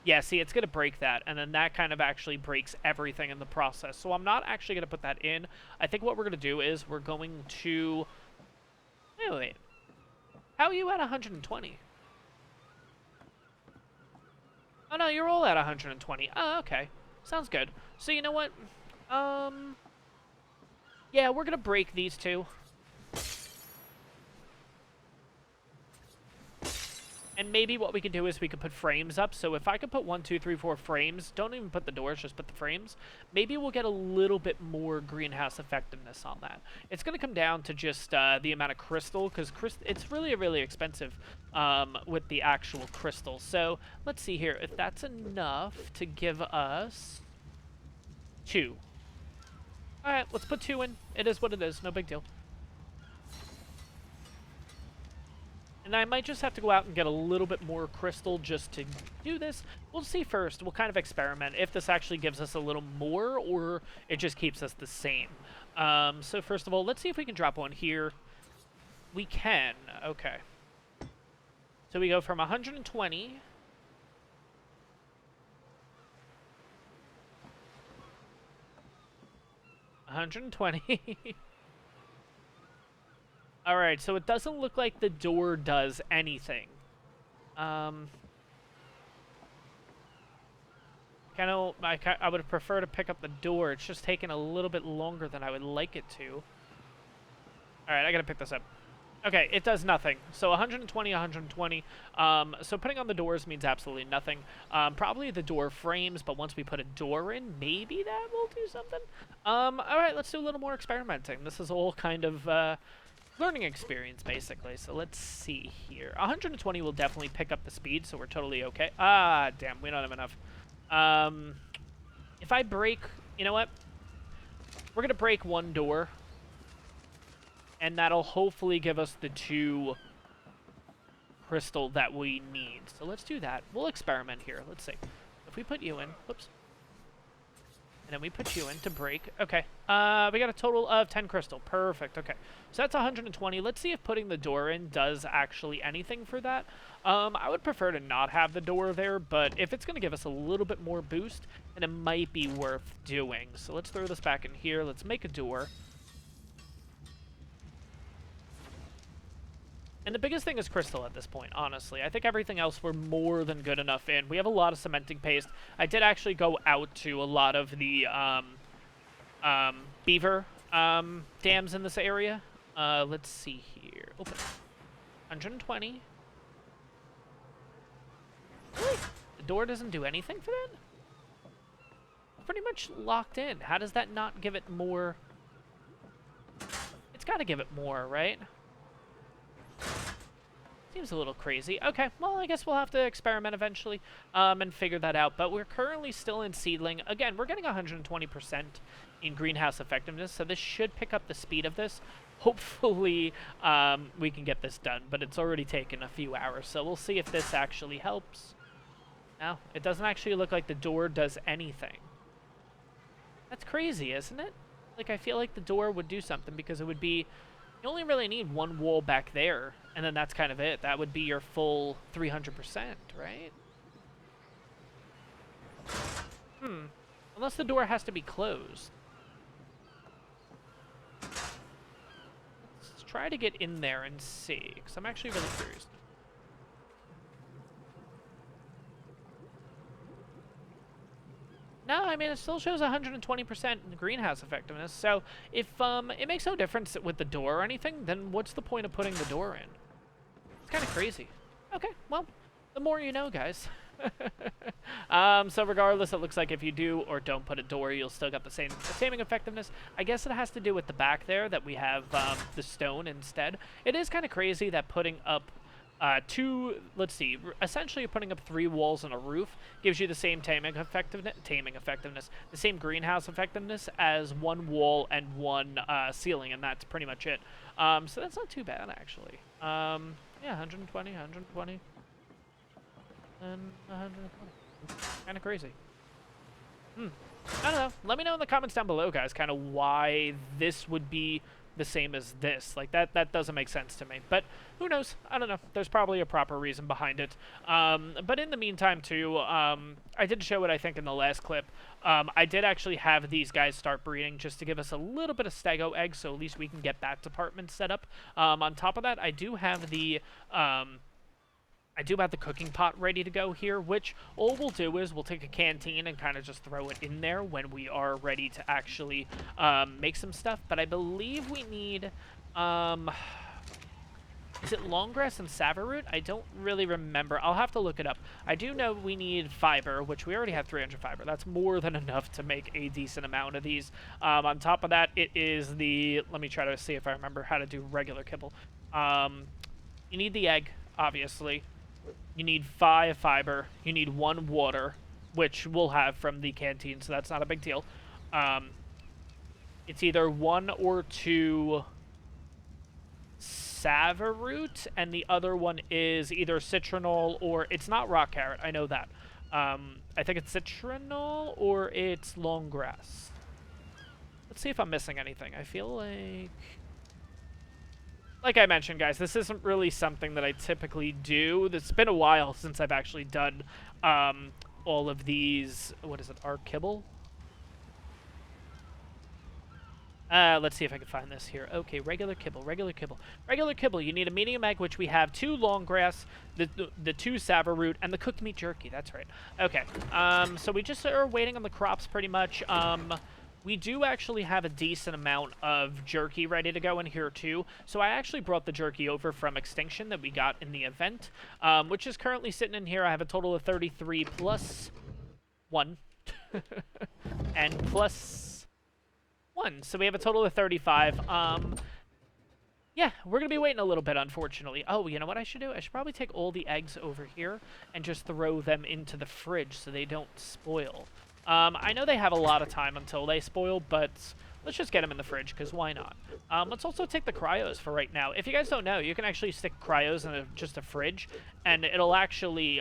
S1: Yeah, see, it's going to break that, and then that kind of actually breaks everything in the process. So I'm not actually going to put that in. I think what we're going to do is we're going to... Wait. How are you at 120? Oh, no, you're all at 120. Oh, okay. Sounds good. So you know what? Yeah, we're going to break these two. And maybe what we could do is we could put frames up. So if I could put 1, 2, 3, 4 frames, don't even put the doors, just put the frames, maybe we'll get a little bit more greenhouse effectiveness on that. It's going to come down to just the amount of crystal, because it's really expensive with the actual crystal. So let's see here. If that's enough to give us 2. All right, let's put 2 in. It is what it is. No big deal. And I might just have to go out and get a little bit more crystal just to do this. We'll see first. We'll kind of experiment if this actually gives us a little more or it just keeps us the same. So first of all, let's see if we can drop one here. We can. Okay. So we go from 120... 120... Alright, so it doesn't look like the door does anything. I would prefer to pick up the door. It's just taking a little bit longer than I would like it to. Alright, I gotta pick this up. Okay, it does nothing. So 120, 120. So putting on the doors means absolutely nothing. Probably the door frames, but once we put a door in, maybe that will do something. Alright, let's do a little more experimenting. This is all kind of... learning experience, basically. So let's see here. 120 will definitely pick up the speed, so we're totally okay. Ah, damn, we don't have enough. If I break... You know what? We're going to break one door. And that'll hopefully give us the 2 crystal that we need. So let's do that. We'll experiment here. Let's see. If we put you in... Whoops. And then we put you in to break. Okay. We got a total of 10 crystal. Perfect. Okay. So that's 120. Let's see if putting the door in does actually anything for that. I would prefer to not have the door there, but if it's going to give us a little bit more boost, then it might be worth doing. So let's throw this back in here. Let's make a door. And the biggest thing is crystal at this point, honestly. I think everything else we're more than good enough in. We have a lot of cementing paste. I did actually go out to a lot of the beaver dams in this area. Let's see here. Open. 120. Really? The door doesn't do anything for that? Pretty much locked in. How does that not give it more? It's got to give it more, right? Seems a little crazy. Okay, well, I guess we'll have to experiment eventually and figure that out. But we're currently still in seedling. Again, we're getting 120% in greenhouse effectiveness, so this should pick up the speed of this. Hopefully, we can get this done, but it's already taken a few hours, so we'll see if this actually helps. No, it doesn't actually look like the door does anything. That's crazy, isn't it? Like, I feel like the door would do something because it would be... You only really need one wall back there, and then that's kind of it. That would be your full 300%, right? Unless the door has to be closed. Let's try to get in there and see, because I'm actually really curious. No, I mean, it still shows 120% greenhouse effectiveness, so if it makes no difference with the door or anything, then what's the point of putting the door in? It's kind of crazy. Okay, well, the more you know, guys. So regardless, it looks like if you do or don't put a door, you'll still get the same taming effectiveness. I guess it has to do with the back there that we have the stone instead. It is kind of crazy that putting up let's see, essentially putting up 3 walls and a roof gives you the same taming effectiveness, the same greenhouse effectiveness as 1 wall and 1 ceiling, and that's pretty much it. So that's not too bad, actually. Yeah, 120, 120, and 120. Kind of crazy. I don't know. Let me know in the comments down below, guys, kind of why this would be the same as this. Like, that doesn't make sense to me. But who knows? I don't know. There's probably a proper reason behind it. But in the meantime, too, I did show it, I think, in the last clip. I did actually have these guys start breeding just to give us a little bit of stego eggs, so at least we can get that department set up. On top of that, I do have the cooking pot ready to go here, which all we'll do is we'll take a canteen and kind of just throw it in there when we are ready to actually make some stuff. But I believe we need, is it longgrass and savaroot? I don't really remember. I'll have to look it up. I do know we need fiber, which we already have 300 fiber. That's more than enough to make a decent amount of these. On top of that, it is the, let me try to see if I remember how to do regular kibble. You need the egg, obviously. You need 5 fiber. You need 1 water, which we'll have from the canteen, so that's not a big deal. It's either 1 or 2 savaroot, and the other one is either citronal or... It's not rock carrot, I know that. I think it's citronal or it's longgrass. Let's see if I'm missing anything. I feel like I mentioned, guys, this isn't really something that I typically do. It's been a while since I've actually done all of these... What is it? ARK kibble? Let's see if I can find this here. Okay, regular kibble, regular kibble. Regular kibble, you need a medium egg, which we have 2 longgrass, the 2 savaroot, and the cooked meat jerky. That's right. Okay, so we just are waiting on the crops pretty much. We do actually have a decent amount of jerky ready to go in here, too. So I actually brought the jerky over from Extinction that we got in the event, which is currently sitting in here. I have a total of 33 plus 1 and plus 1. So we have a total of 35. Yeah, we're going to be waiting a little bit, unfortunately. Oh, you know what I should do? I should probably take all the eggs over here and just throw them into the fridge so they don't spoil. I know they have a lot of time until they spoil, but let's just get them in the fridge, because why not? Let's also take the cryos for right now. If you guys don't know, you can actually stick cryos in just a fridge, and it'll actually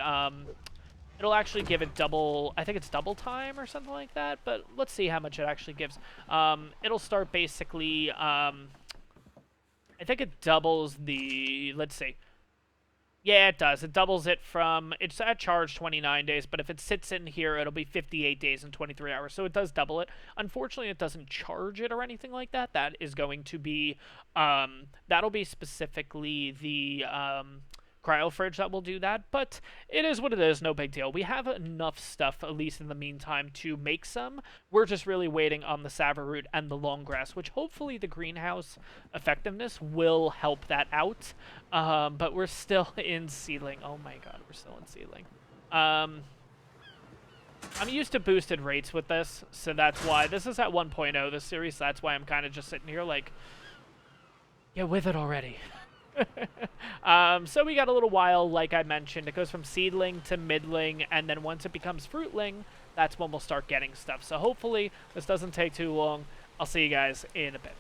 S1: give it double, I think it's double time or something like that, but let's see how much it actually gives. It'll start basically, I think it doubles the, let's see. Yeah, it does. It doubles it from, it's at charge 29 days, but if it sits in here, it'll be 58 days and 23 hours. So it does double it. Unfortunately, it doesn't charge it or anything like that. That is going to be, that'll be specifically the, cryo fridge that will do that, but it is what it is, no big deal. We have enough stuff, at least in the meantime, to make some. We're just really waiting on the savaroot and the longgrass, which hopefully the greenhouse effectiveness will help that out. But we're still in seedling. Oh my god, we're still in seedling. I'm used to boosted rates with this, so that's why. This is at 1.0, this series, so that's why I'm kind of just sitting here like, get with it already. So we got a little while, like I mentioned. It goes from seedling to middling, and then once it becomes fruitling, that's when we'll start getting stuff. So hopefully this doesn't take too long. I'll see you guys in a bit.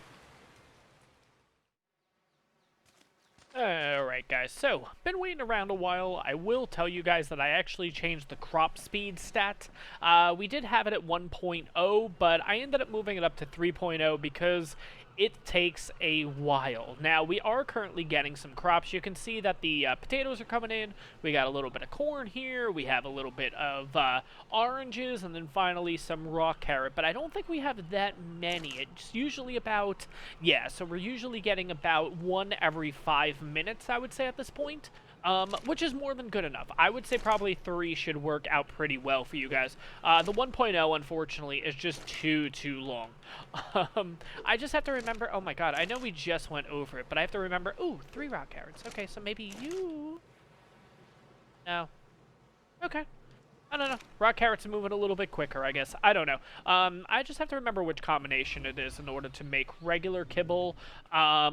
S1: Alright guys, so, been waiting around a while. I will tell you guys that I actually changed the crop speed stat. We did have it at 1.0, but I ended up moving it up to 3.0 because it takes a while. Now, we are currently getting some crops. You can see that the potatoes are coming in. We got a little bit of corn here. We have a little bit of oranges, and then finally some raw carrot. But I don't think we have that many. It's usually about, yeah, so we're usually getting about 1 every 5 minutes, I would say, at this point. Which is more than good enough. I would say probably 3 should work out pretty well for you guys. The 1.0, unfortunately, is just too long. I just have to remember, oh my god, I know we just went over it, but I have to remember, ooh, 3 rock carrots. Okay, so maybe you... No. Okay. I don't know. Rock carrots are moving a little bit quicker, I guess. I don't know. I just have to remember which combination it is in order to make regular kibble. I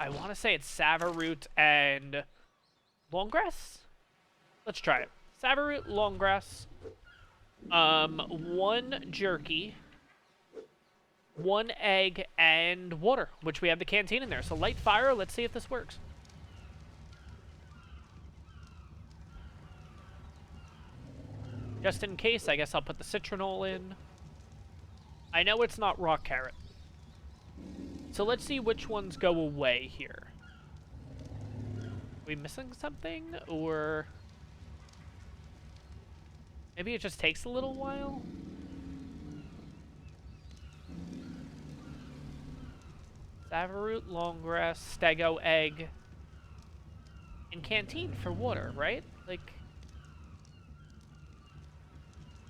S1: want to say it's savaroot and... longgrass? Let's try it. Savaroot, longgrass, 1 jerky, 1 egg, and water, which we have the canteen in there. So light fire, let's see if this works. Just in case, I guess I'll put the citronal in. I know it's not rock carrot. So let's see which ones go away here. Are we missing something? Or maybe it just takes a little while? Savaroot, longgrass, stego egg, and canteen for water, right? Like,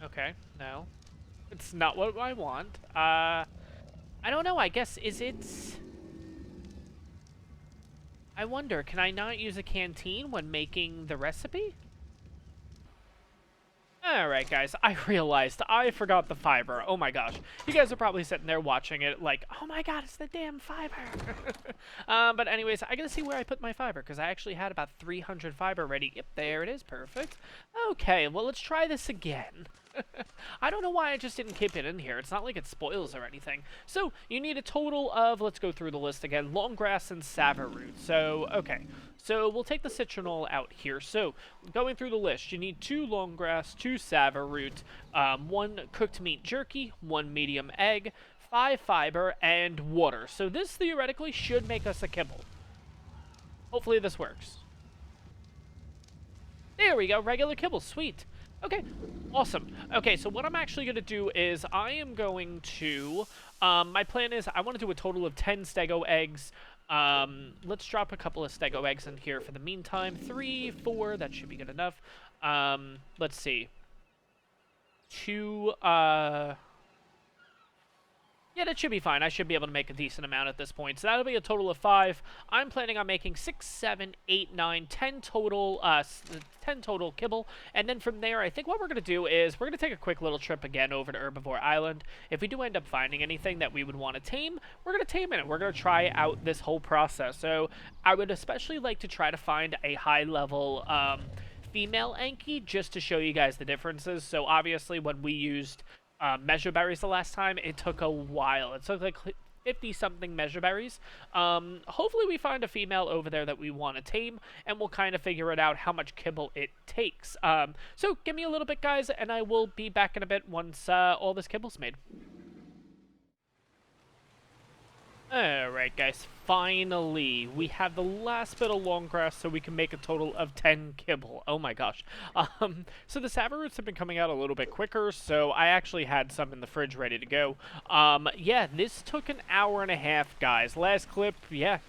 S1: okay, no. It's not what I want. I don't know, I guess, is it... I wonder, can I not use a canteen when making the recipe? Alright guys, I realized I forgot the fiber. Oh my gosh. You guys are probably sitting there watching it like, oh my god, it's the damn fiber. But anyways, I gotta see where I put my fiber, because I actually had about 300 fiber ready. Yep, there it is. Perfect. Okay, well, let's try this again. I don't know why I just didn't keep it in here. It's not like it spoils or anything. So, you need a total of, let's go through the list again, longgrass and savaroot. So, okay. So, we'll take the citronal out here. So, going through the list, you need 2 longgrass, 2 savaroot, 1 cooked meat jerky, 1 medium egg, 5 fiber, and water. So, this theoretically should make us a kibble. Hopefully this works. There we go, regular kibble, sweet. Okay, awesome. Okay, so what I'm actually going to do is I am going to, my plan is I want to do a total of 10 stego eggs. Let's drop a couple of stego eggs in here for the meantime. 3, 4, that should be good enough. Let's see. 2, yeah, that should be fine. I should be able to make a decent amount at this point. So that'll be a total of 5. I'm planning on making 6, 7, 8, 9, 10 total, 10 total kibble. And then from there, I think what we're going to do is we're going to take a quick little trip again over to Herbivore Island. If we do end up finding anything that we would want to tame, we're going to tame it. We're going to try out this whole process. So I would especially like to try to find a high-level female Anky just to show you guys the differences. So obviously when we used measure berries the last time, it took a while. It took like 50-something measure berries. Hopefully we find a female over there that we want to tame, and we'll kind of figure it out how much kibble it takes. So give me a little bit, guys, and I will be back in a bit once all this kibble's made. Alright guys, finally, we have the last bit of long grass so we can make a total of 10 kibble. Oh my gosh. So the savaroots have been coming out a little bit quicker, so I actually had some in the fridge ready to go. Yeah, this took an hour and a half, guys. Last clip, yeah.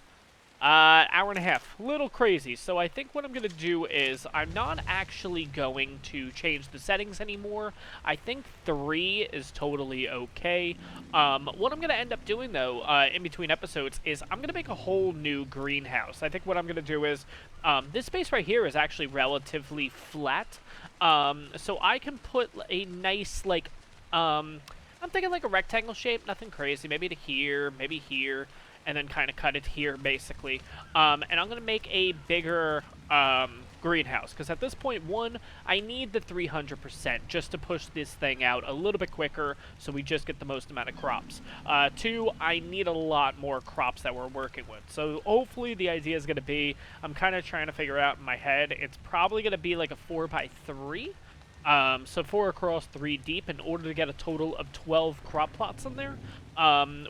S1: Hour and a half. Little crazy. So I think what I'm going to do is I'm not actually going to change the settings anymore. I think 3 is totally okay. What I'm going to end up doing, though, in between episodes is I'm going to make a whole new greenhouse. I think what I'm going to do is this space right here is actually relatively flat. So I can put a nice, like, I'm thinking like a rectangle shape, nothing crazy. Maybe to here, maybe here. And then kind of cut it here, basically. And I'm going to make a bigger greenhouse. Because at this point, 1, I need the 300% just to push this thing out a little bit quicker so we just get the most amount of crops. 2, I need a lot more crops that we're working with. So hopefully the idea is going to be, I'm kind of trying to figure out in my head, it's probably going to be like a 4x3. So 4 across, 3 deep, in order to get a total of 12 crop plots in there,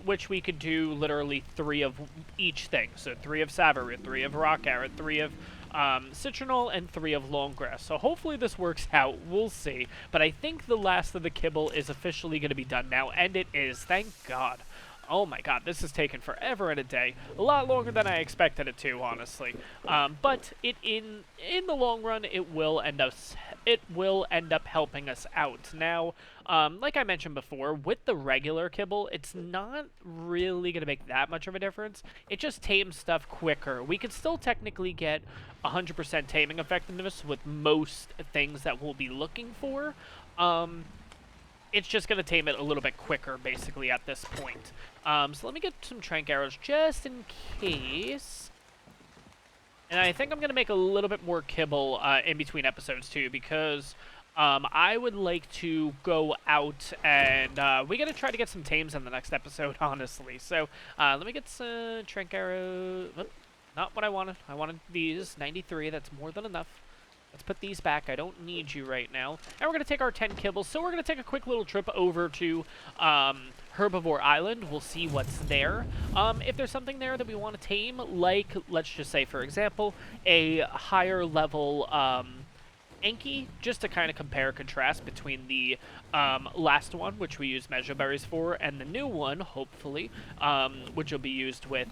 S1: which we could do literally 3 of each thing. So 3 of savaroot, 3 of rock carrot, 3 of citronal, and 3 of longgrass. So hopefully this works out. We'll see. But I think the last of the kibble is officially going to be done now, and it is. Thank God. Oh my god, this has taken forever and a day. A lot longer than I expected it to, honestly. But in the long run, it will end up helping us out. Now, like I mentioned before, with the regular kibble, it's not really going to make that much of a difference. It just tames stuff quicker. We can still technically get 100% taming effectiveness with most things that we'll be looking for. It's just going to tame it a little bit quicker, basically, at this point. So let me get some trank arrows just in case. And I think I'm going to make a little bit more kibble in between episodes, too, because I would like to go out and we got to try to get some tames in the next episode, honestly. So let me get some trank arrows. Not what I wanted. I wanted these. 93, that's more than enough. Let's put these back. I don't need you right now. And we're going to take our 10 kibbles. So we're going to take a quick little trip over to Herbivore Island. We'll see what's there. If there's something there that we want to tame, like, let's just say, for example, a higher level Anky, just to kind of compare and contrast between the last one, which we use measure berries for, and the new one, hopefully, which will be used with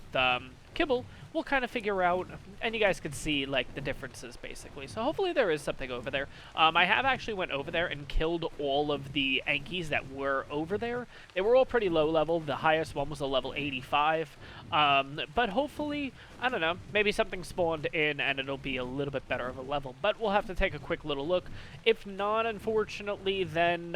S1: kibble. We'll kind of figure out, and you guys can see, like, the differences, basically. So hopefully there is something over there. I have actually went over there and killed all of the Ankys that were over there. They were all pretty low level. The highest one was a level 85. But hopefully, I don't know, maybe something spawned in and it'll be a little bit better of a level. But we'll have to take a quick little look. If not, unfortunately, then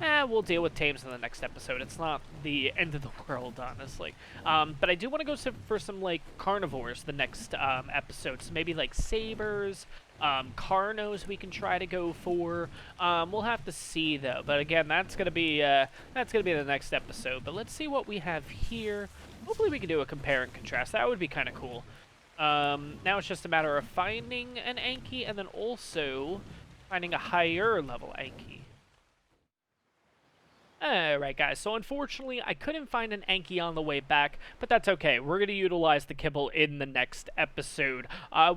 S1: we'll deal with tames in the next episode. It's not the end of the world, honestly. But I do want to go for some, like, carnivores the next episode. So maybe, like, sabers, carnos we can try to go for. We'll have to see, though. But again, that's gonna be the next episode. But let's see what we have here. Hopefully we can do a compare and contrast. That would be kind of cool. Now it's just a matter of finding an Anky and then also finding a higher level Anky. Alright guys, so unfortunately I couldn't find an Anky on the way back, but that's okay. We're going to utilize the kibble in the next episode.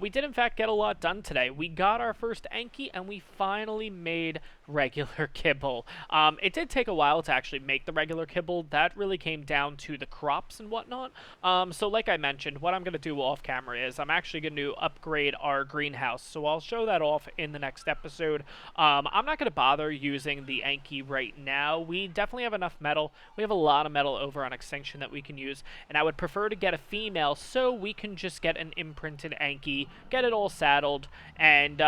S1: We did in fact get a lot done today. We got our first Anky and we finally made regular kibble. It did take a while to actually make the regular kibble. That really came down to the crops and whatnot. So like I mentioned, what I'm going to do off camera is I'm actually going to upgrade our greenhouse. So I'll show that off in the next episode. I'm not going to bother using the Anky right now. We definitely have enough metal. We have a lot of metal over on Extinction that we can use, and I would prefer to get a female so we can just get an imprinted Anky, get it all saddled, and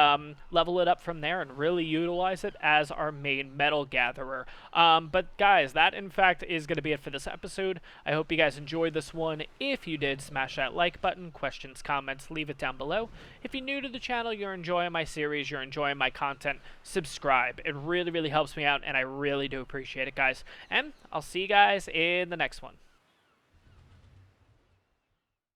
S1: level it up from there and really utilize it as our main metal gatherer. But guys, that in fact is going to be it for this episode. I hope you guys enjoyed this one. If you did, smash that like button. Questions, comments, leave it down below. If you're new to the channel, you're enjoying my series, you're enjoying my content, subscribe. It really, really helps me out, and I really do appreciate it, guys. And I'll see you guys in the next one.